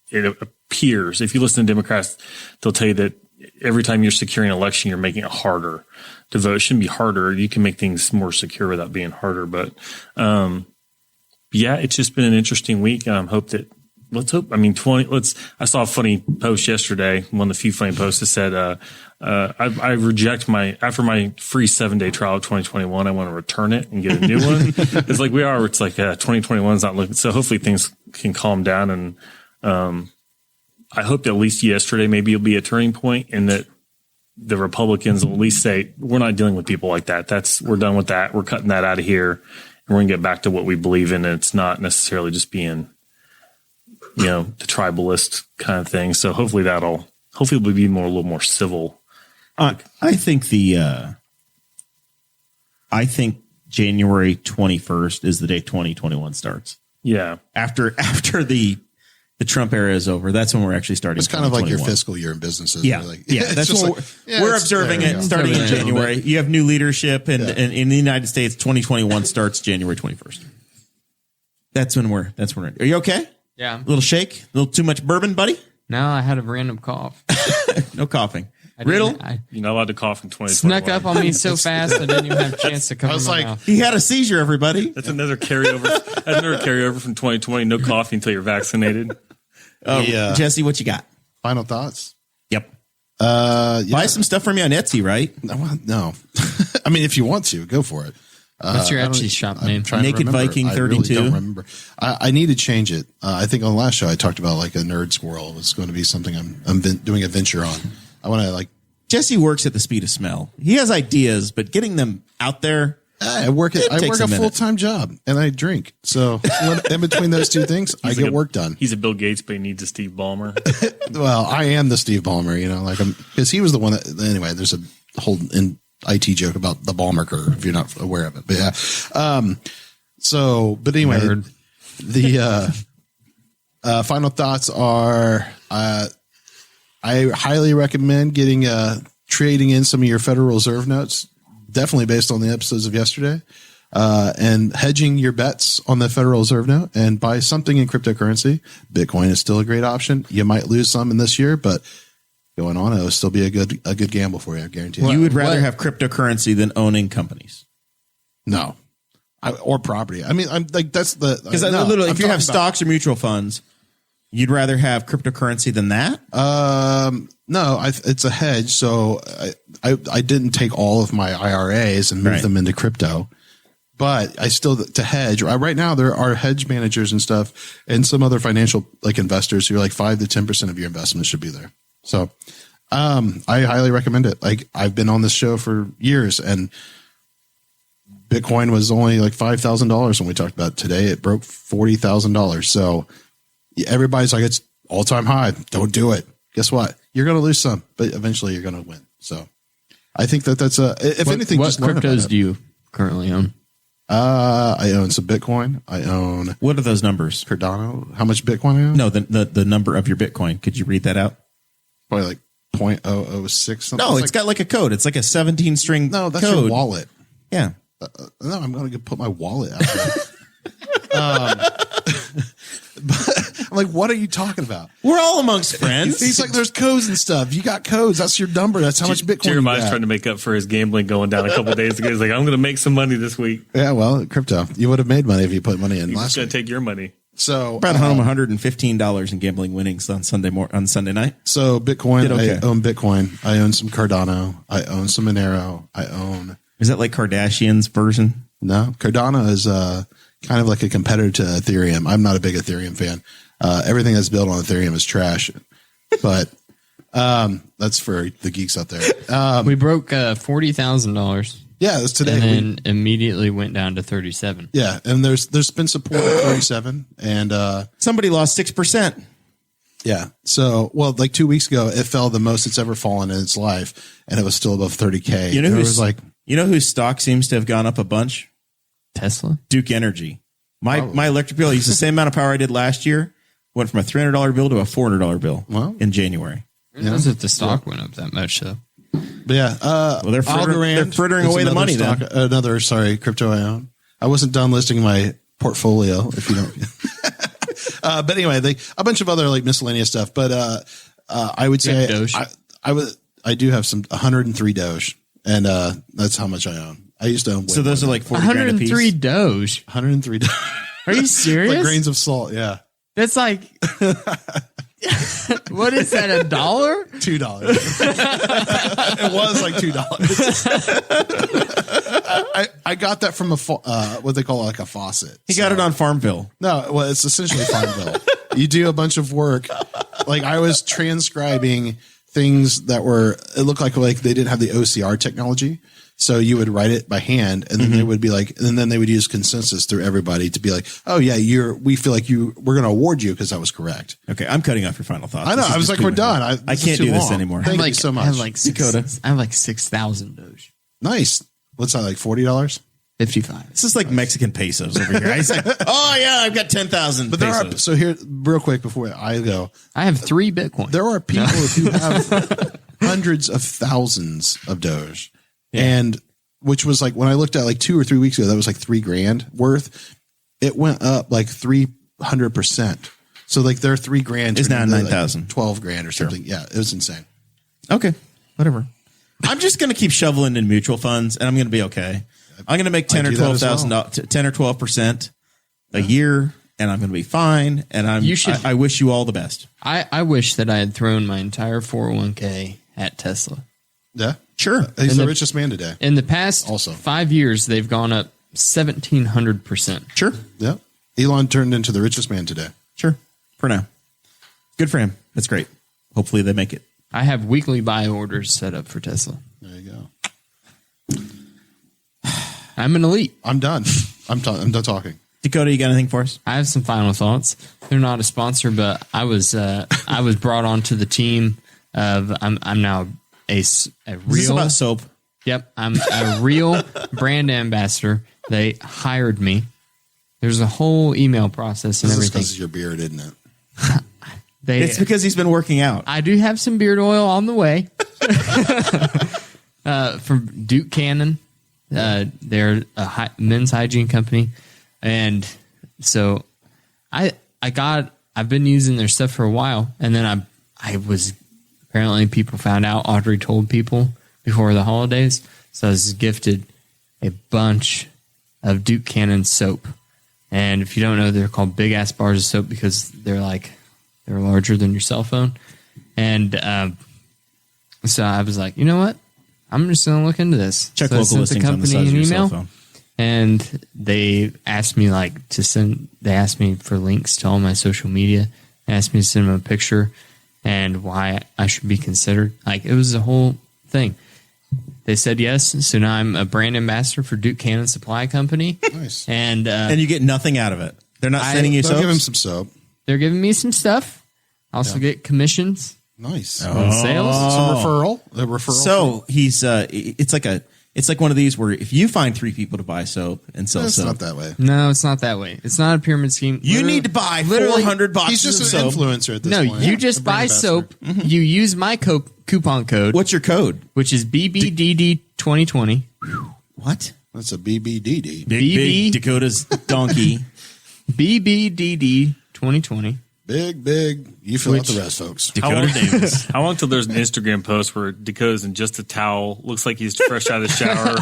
it appears. If you listen to Democrats, they'll tell you that every time you're securing an election, you're making it harder to vote. It shouldn't be harder. You can make things more secure without being harder. But yeah, it's just been an interesting week. Let's hope. I mean, I saw a funny post yesterday, one of the few funny posts that said, I reject after my free 7-day trial of 2021, I want to return it and get a new one. It's like it's like 2021 is not looking. So hopefully things can calm down. And I hope that at least yesterday maybe it'll be a turning point, and that the Republicans will at least say, we're not dealing with people like that. We're done with that. We're cutting that out of here, and we're going to get back to what we believe in. And it's not necessarily just being, the tribalist kind of thing. So hopefully it'll be a little more civil. I think January 21st is the day 2021 starts. Yeah. After the the Trump era is over. That's when we're actually starting. It's kind of like your 2021. fiscal year in businesses. Yeah, Like, yeah. it's That's just what we're observing it starting in January. You have new leadership, and in the United States, 2021 starts January 21st. That's when we're. Are you okay? Yeah. A little shake, a little too much bourbon, buddy. No, I had a random cough. No coughing. Riddle, You're not alled to cough in 2021. Snuck up on me so fast I didn't even have a chance to cover I was my like, mouth. he had a seizure. Everybody. That's another carryover. From 2020. No coffee until you're vaccinated. Jesse, what you got? Final thoughts. Yep. Yeah. Buy some stuff from you on Etsy, right? No. I mean, if you want to, go for it. What's your Etsy shop name? Naked Viking 32. I really don't remember. I need to change it. I think on the last show I talked about like a nerd squirrel was going to be something I'm doing a venture on. I want to like. Jesse works at the speed of smell. He has ideas, but getting them out there. I work a full-time job and I drink. So in between those two things, I get work done. He's a Bill Gates, but he needs a Steve Ballmer. Well, I am the Steve Ballmer, because he was the one that, anyway, there's a whole IT joke about the Ballmer curve if you're not aware of it. But yeah. But anyway, Nerd. The final thoughts are, I highly recommend trading in some of your Federal Reserve notes, definitely based on the episodes of yesterday, and hedging your bets on the Federal Reserve note and buy something in cryptocurrency. Bitcoin is still a great option. You might lose some in this year, but going on, it'll still be a good gamble for you. I guarantee you. You would rather have cryptocurrency than owning companies. No. Or property. I mean, I'm like, that's the, because literally, if you have stocks or mutual funds, you'd rather have cryptocurrency than that? No, it's a hedge. So I didn't take all of my IRAs and move them into crypto, but I still, to hedge right now, there are hedge managers and stuff and some other financial like investors who are like 5 to 10% of your investments should be there. So, I highly recommend it. Like I've been on this show for years and Bitcoin was only like $5,000 when we talked about it. Today. It broke $40,000. So everybody's like, it's all time high. Don't do it. Guess what? You're going to lose some, but eventually you're going to win. So I think that's anything, what just learn about cryptos it. do you currently own? I own some Bitcoin. I own What are those numbers? Cardano. How much Bitcoin I own? No, the number of your Bitcoin. Could you read that out? Probably like 0.006 something. No, it's got like a code. It's like a 17-string No, that's code. your wallet. Yeah. No, I'm going to put my wallet out there. But I'm like, what are you talking about? We're all amongst friends. He's like, there's codes and stuff. You got codes. That's your number. That's how much Bitcoin you Jeremiah's got. trying to make up for his gambling going down a couple of days ago. He's like, I'm going to make some money this week. Yeah, well, crypto. You would have made money if you put money in He's last just going week. to take your money. So Brought home $115 in gambling winnings on Sunday night. So Bitcoin, Did okay. I own Bitcoin. I own some Cardano. I own some Monero. I own. Is that like Kardashian's version? No, Cardano is kind of like a competitor to Ethereum. I'm not a big Ethereum fan. Everything that's built on Ethereum is trash, but that's for the geeks out there. We broke $40,000. Yeah, that's today. And then immediately went down to 37. Yeah, and there's been support at 37, and Somebody lost 6%. yeah. So, well, like 2 weeks ago, it fell the most it's ever fallen in its life, and it was still above 30K. You know It was whose stock seems to have gone up a bunch? Tesla? Duke Energy. My electric bill used the same amount of power I did last year. Went from a $300 bill to a $400 bill in January. Who knows if the stock went up that much, though? But yeah, Well, they're frittering away the money then. Another crypto I own. I wasn't done listing my portfolio. If you don't, but anyway, a bunch of other like miscellaneous stuff. But I would say I do have 103 Doge, and that's how much I own. I used to own. So those are like 40 grand a piece. 103 Doge. 103 Doge. Are you serious? Like grains of salt. Yeah. That's like, what is that, $1? $2. It was like $2. I got that from what they call like a faucet. He got it on Farmville. No, well, it's essentially Farmville. You do a bunch of work. Like I was transcribing things that it looked like they didn't have the OCR technology. So you would write it by hand, and then they would be like, and then they would use consensus through everybody to be like, oh yeah, we feel like we're going to award you because that was correct. Okay, I'm cutting off your final thoughts. I know. I was like, we're done. I can't do this anymore. Thank you so much. I have like 6,000 Doge. Nice. What's that, like $40? 55. This is like Mexican pesos over here. I say, oh yeah, I've got 10,000 But there pesos. are, so here, real quick before I go, I have 3 Bitcoin. there are people who have hundreds of thousands of Doge. And which was like, when I looked at like 2 or 3 weeks ago, that was like $3,000 worth. It went up like 300%. So like their $3,000 is now turned into, 9,000. like $12,000 or something. Yeah, it was insane. Okay, whatever. I'm just going to keep shoveling in mutual funds, and I'm going to be okay. I'm going to make 10 or do that as 12,000, 10 or 12% a year, and I'm going to be fine. And I wish you all the best. I wish that I had thrown my entire 401k at Tesla. Yeah, sure. He's the richest man today. In the past Also. 5 years, they've gone up 1,700%. Sure, Yeah, Elon turned into the richest man today. sure. For now, good for him. That's great. Hopefully they make it. I have weekly buy orders set up for Tesla. There you go. I'm an elite. I'm done. I'm done talking. Dakota, you got anything for us? I have some final thoughts. They're not a sponsor, but I was brought onto the team of I'm now a Is this real about soap? Yep, I'm a real brand ambassador. They hired me. There's a whole email process and This is everything. because of your beard, isn't it? It's because he's been working out. I do have some beard oil on the way from Duke Cannon. They're a men's hygiene company, and so I've been using their stuff for a while, and then I was apparently people found out. Audrey told people before the holidays, so I was gifted a bunch of Duke Cannon soap. And if you don't know, they're called big ass bars of soap because they're larger than your cell phone. And so I was like, you know what? I'm just going to look into this. Check so I local sent listings on the size of your cell phone. and they asked me they asked me for links to all my social media. They asked me to send them a picture and why I should be considered. Like, it was a whole thing. They said yes, so now I'm a brand ambassador for Duke Cannon Supply Company. Nice. And you get nothing out of it. They're not sending you They'll soap. give him some soap. they're giving me some stuff. I also get commissions Nice. on sales. Some referral. A referral. So he's it's like one of these where if you find 3 people to buy soap and sell it's soap, not that way. No, it's not that way. It's not a pyramid scheme. you need to buy 400 boxes He's just of an soap. influencer at this No, point. you just A brand buy ambassador. soap. You use my coupon code, What's your code? which is BBDD 2020. What? That's a BBDD. Big Dakota's donkey. BBDD 2020. Big. You fill out the rest, folks. Dakota Davis. How long till there's an Instagram post where Dakota's in just a towel, looks like he's fresh out of the shower,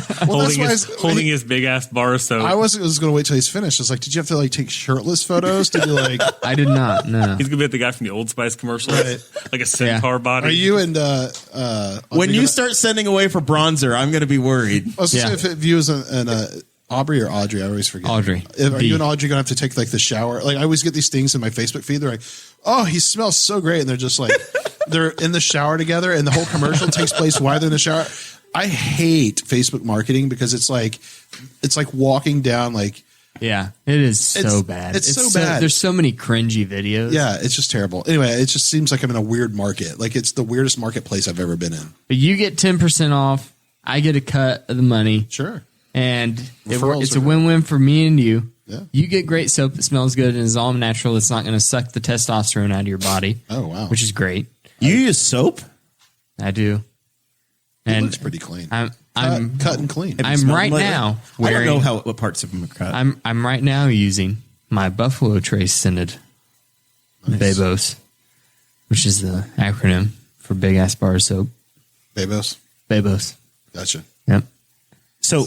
holding his big ass bar of soap. I was going to wait till he's finished. It's like, did you have to take shirtless photos? Did you I did not. No. He's gonna be like the guy from the Old Spice commercial, Right. like a centaur body. Are you and When you start sending away for bronzer, I'm going to be worried. I was just saying if you was an Aubrey or Audrey, I always forget. Audrey. Are you and Audrey going to have to take the shower? Like, I always get these things in my Facebook feed. They're like, oh, he smells so great. And they're just like, they're in the shower together and the whole commercial takes place while they're in the shower. I hate Facebook marketing because it's like walking down Yeah, it is so bad. It's so bad. There's so many cringy videos. Yeah, it's just terrible. Anyway, it just seems like I'm in a weird market. Like, it's the weirdest marketplace I've ever been in. But you get 10% off. I get a cut of the money. Sure. And Referrals it's are a win-win for me and you. Yeah. You get great soap that smells good and is all natural. It's not going to suck the testosterone out of your body. Oh, wow. Which is great. You use soap? I do. It And looks pretty clean. I'm cut and clean. Have you I'm smelled right them lately? now I don't know wearing. what parts of them are cut. I'm right now using my Buffalo Trace scented Babos, which is the acronym for Big Ass Bar Soap. Babos. Babos. Gotcha. Yep. So,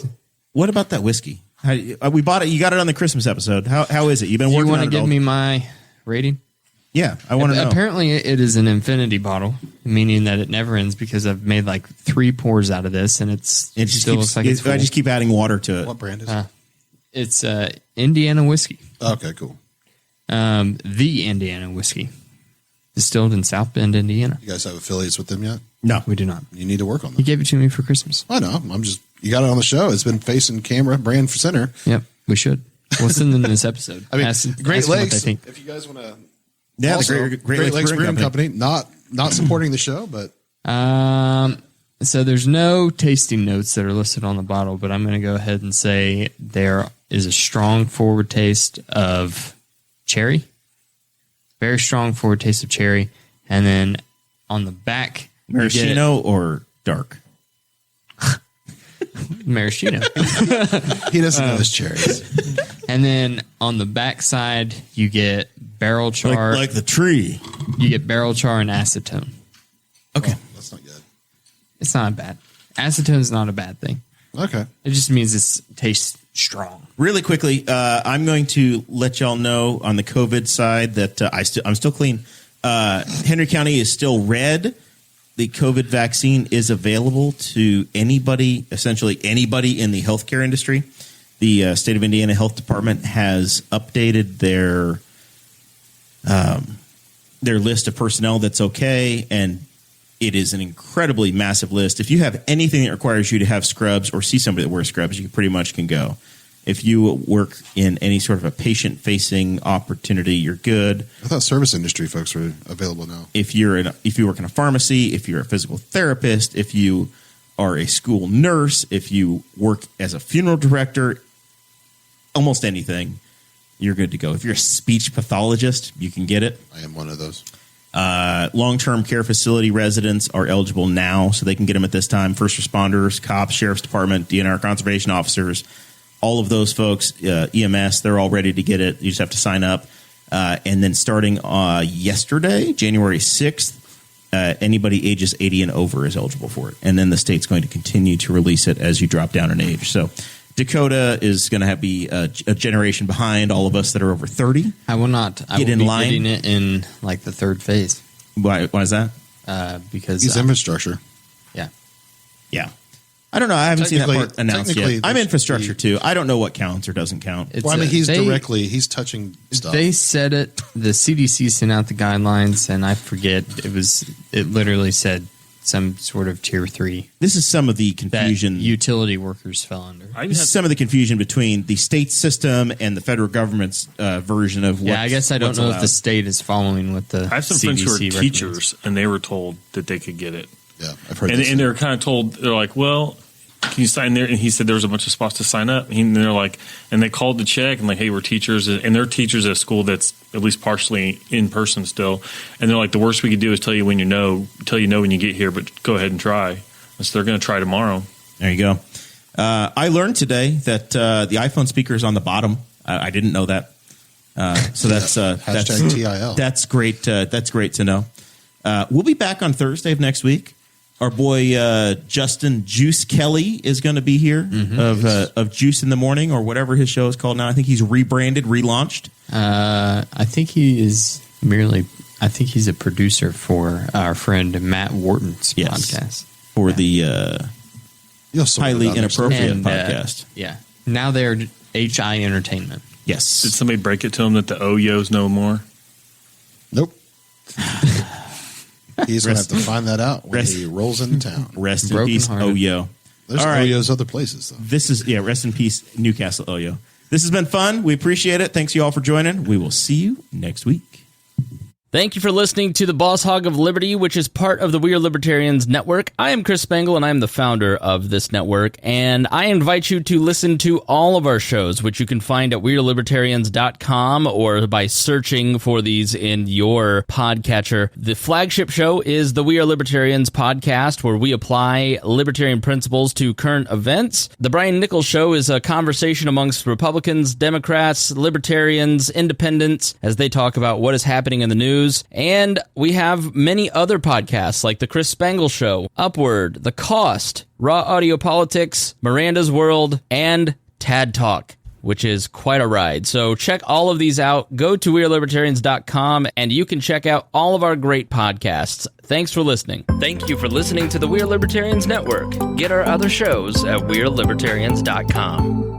what about that whiskey? We bought it. You got it on the Christmas episode. How is it? You've been Do you working want on to it give all- me my rating? Yeah, I want to know. Apparently, it is an infinity bottle, meaning that it never ends because I've made 3 pours out of this, and it just still looks like it's full. I just keep adding water to it. What brand is it? It's Indiana whiskey. Okay, cool. The Indiana whiskey, distilled in South Bend, Indiana. You guys have affiliates with them yet? No, We do not. You need to work on He them. gave it to me for Christmas. I know. You got it on the show. It's been facing camera, brand for center. Yep, we should. We'll send them this episode. I mean, ask Great them what Lakes. they think. If you guys want to, Yeah, also, the Great Lakes Brewing Brewing Company, not supporting the show, but So there's no tasting notes that are listed on the bottle, but I'm going to go ahead and say there is a strong forward taste of cherry. Very strong forward taste of cherry. And then on the back, maraschino or dark? Maraschino. He doesn't know his cherries. And then on the back side, you get barrel char. Like the tree. You get barrel char and acetone. Okay. Oh, that's not good. It's not bad. Acetone is not a bad thing. Okay. It just means it tastes strong. Really quickly, I'm going to let y'all know on the COVID side that I'm still clean. Henry County is still red. The COVID vaccine is available to anybody, essentially anybody in the healthcare industry. The state of Indiana Health Department has updated their list of personnel that's okay, and it is an incredibly massive list. If you have anything that requires you to have scrubs or see somebody that wears scrubs, you pretty much can go. If you work in any sort of a patient-facing opportunity, you're good. I thought service industry folks were available now. If you work in a pharmacy, if you're a physical therapist, if you are a school nurse, if you work as a funeral director, almost anything, you're good to go. If you're a speech pathologist, you can get it. I am one of those. Long-term care facility residents are eligible now, so they can get them at this time. First responders, cops, sheriff's department, DNR conservation officers, all of those folks, EMS, they're all ready to get it. You just have to sign up. And then starting yesterday, January 6th, anybody ages 80 and over is eligible for it. And then the state's going to continue to release it as you drop down in age. So Dakota is going to be a generation behind all of us that are over 30. I will not. I will be getting it in like the third phase. Why is that? Because he's infrastructure. Yeah. I don't know. I haven't seen that part announced yet. I'm infrastructure too. I don't know what counts or doesn't count. Well, I mean, he's touching stuff. They said it. The CDC sent out the guidelines, and I forget. It literally said some sort of tier 3. This is some of the confusion that utility workers fell under. This is some of the confusion between the state system and the federal government's version of what. Yeah, I guess I don't know if the state is following what the. I have some friends who are teachers, and they were told that they could get it. Yeah, I've heard. And they were kind of told, they're like, "Well, can you sign there?" And he said there was a bunch of spots to sign up. And they're like, and they called to check and like, "Hey, we're teachers," and they're teachers at a school that's at least partially in person still. And they're like, "The worst we could do is tell you when you know when you get here, but go ahead and try." And so they're going to try tomorrow. There you go. I learned today that the iPhone speaker is on the bottom. I didn't know that. So that's hashtag TIL. That's great. That's great to know. We'll be back on Thursday of next week. Our boy Justin Juice Kelly is going to be here of Juice in the Morning or whatever his show is called now. I think he's rebranded, relaunched. I think he is I think he's a producer for our friend Matt Wharton's podcast. For the highly inappropriate podcast. Yeah. Now they're HI Entertainment. Yes. Did somebody break it to him that the Oyos no more? Nope. He's going to have to find that out when he rolls into town. Rest in peace, Oyo. There's Oyos other places, though. This is, rest in peace, Newcastle Oyo. This has been fun. We appreciate it. Thanks you all for joining. We will see you next week. Thank you for listening to the Boss Hog of Liberty, which is part of the We Are Libertarians Network. I am Chris Spangle, and I am the founder of this network, and I invite you to listen to all of our shows, which you can find at WeAreLibertarians.com or by searching for these in your podcatcher. The flagship show is the We Are Libertarians podcast, where we apply libertarian principles to current events. The Brian Nichols Show is a conversation amongst Republicans, Democrats, Libertarians, Independents, as they talk about what is happening in the news. And we have many other podcasts like The Chris Spangle Show, Upward, The Cost, Raw Audio Politics, Miranda's World, and Tad Talk, which is quite a ride. So check all of these out. Go to WeAreLibertarians.com and you can check out all of our great podcasts. Thanks for listening. Thank you for listening to the We Are Libertarians Network. Get our other shows at WeAreLibertarians.com.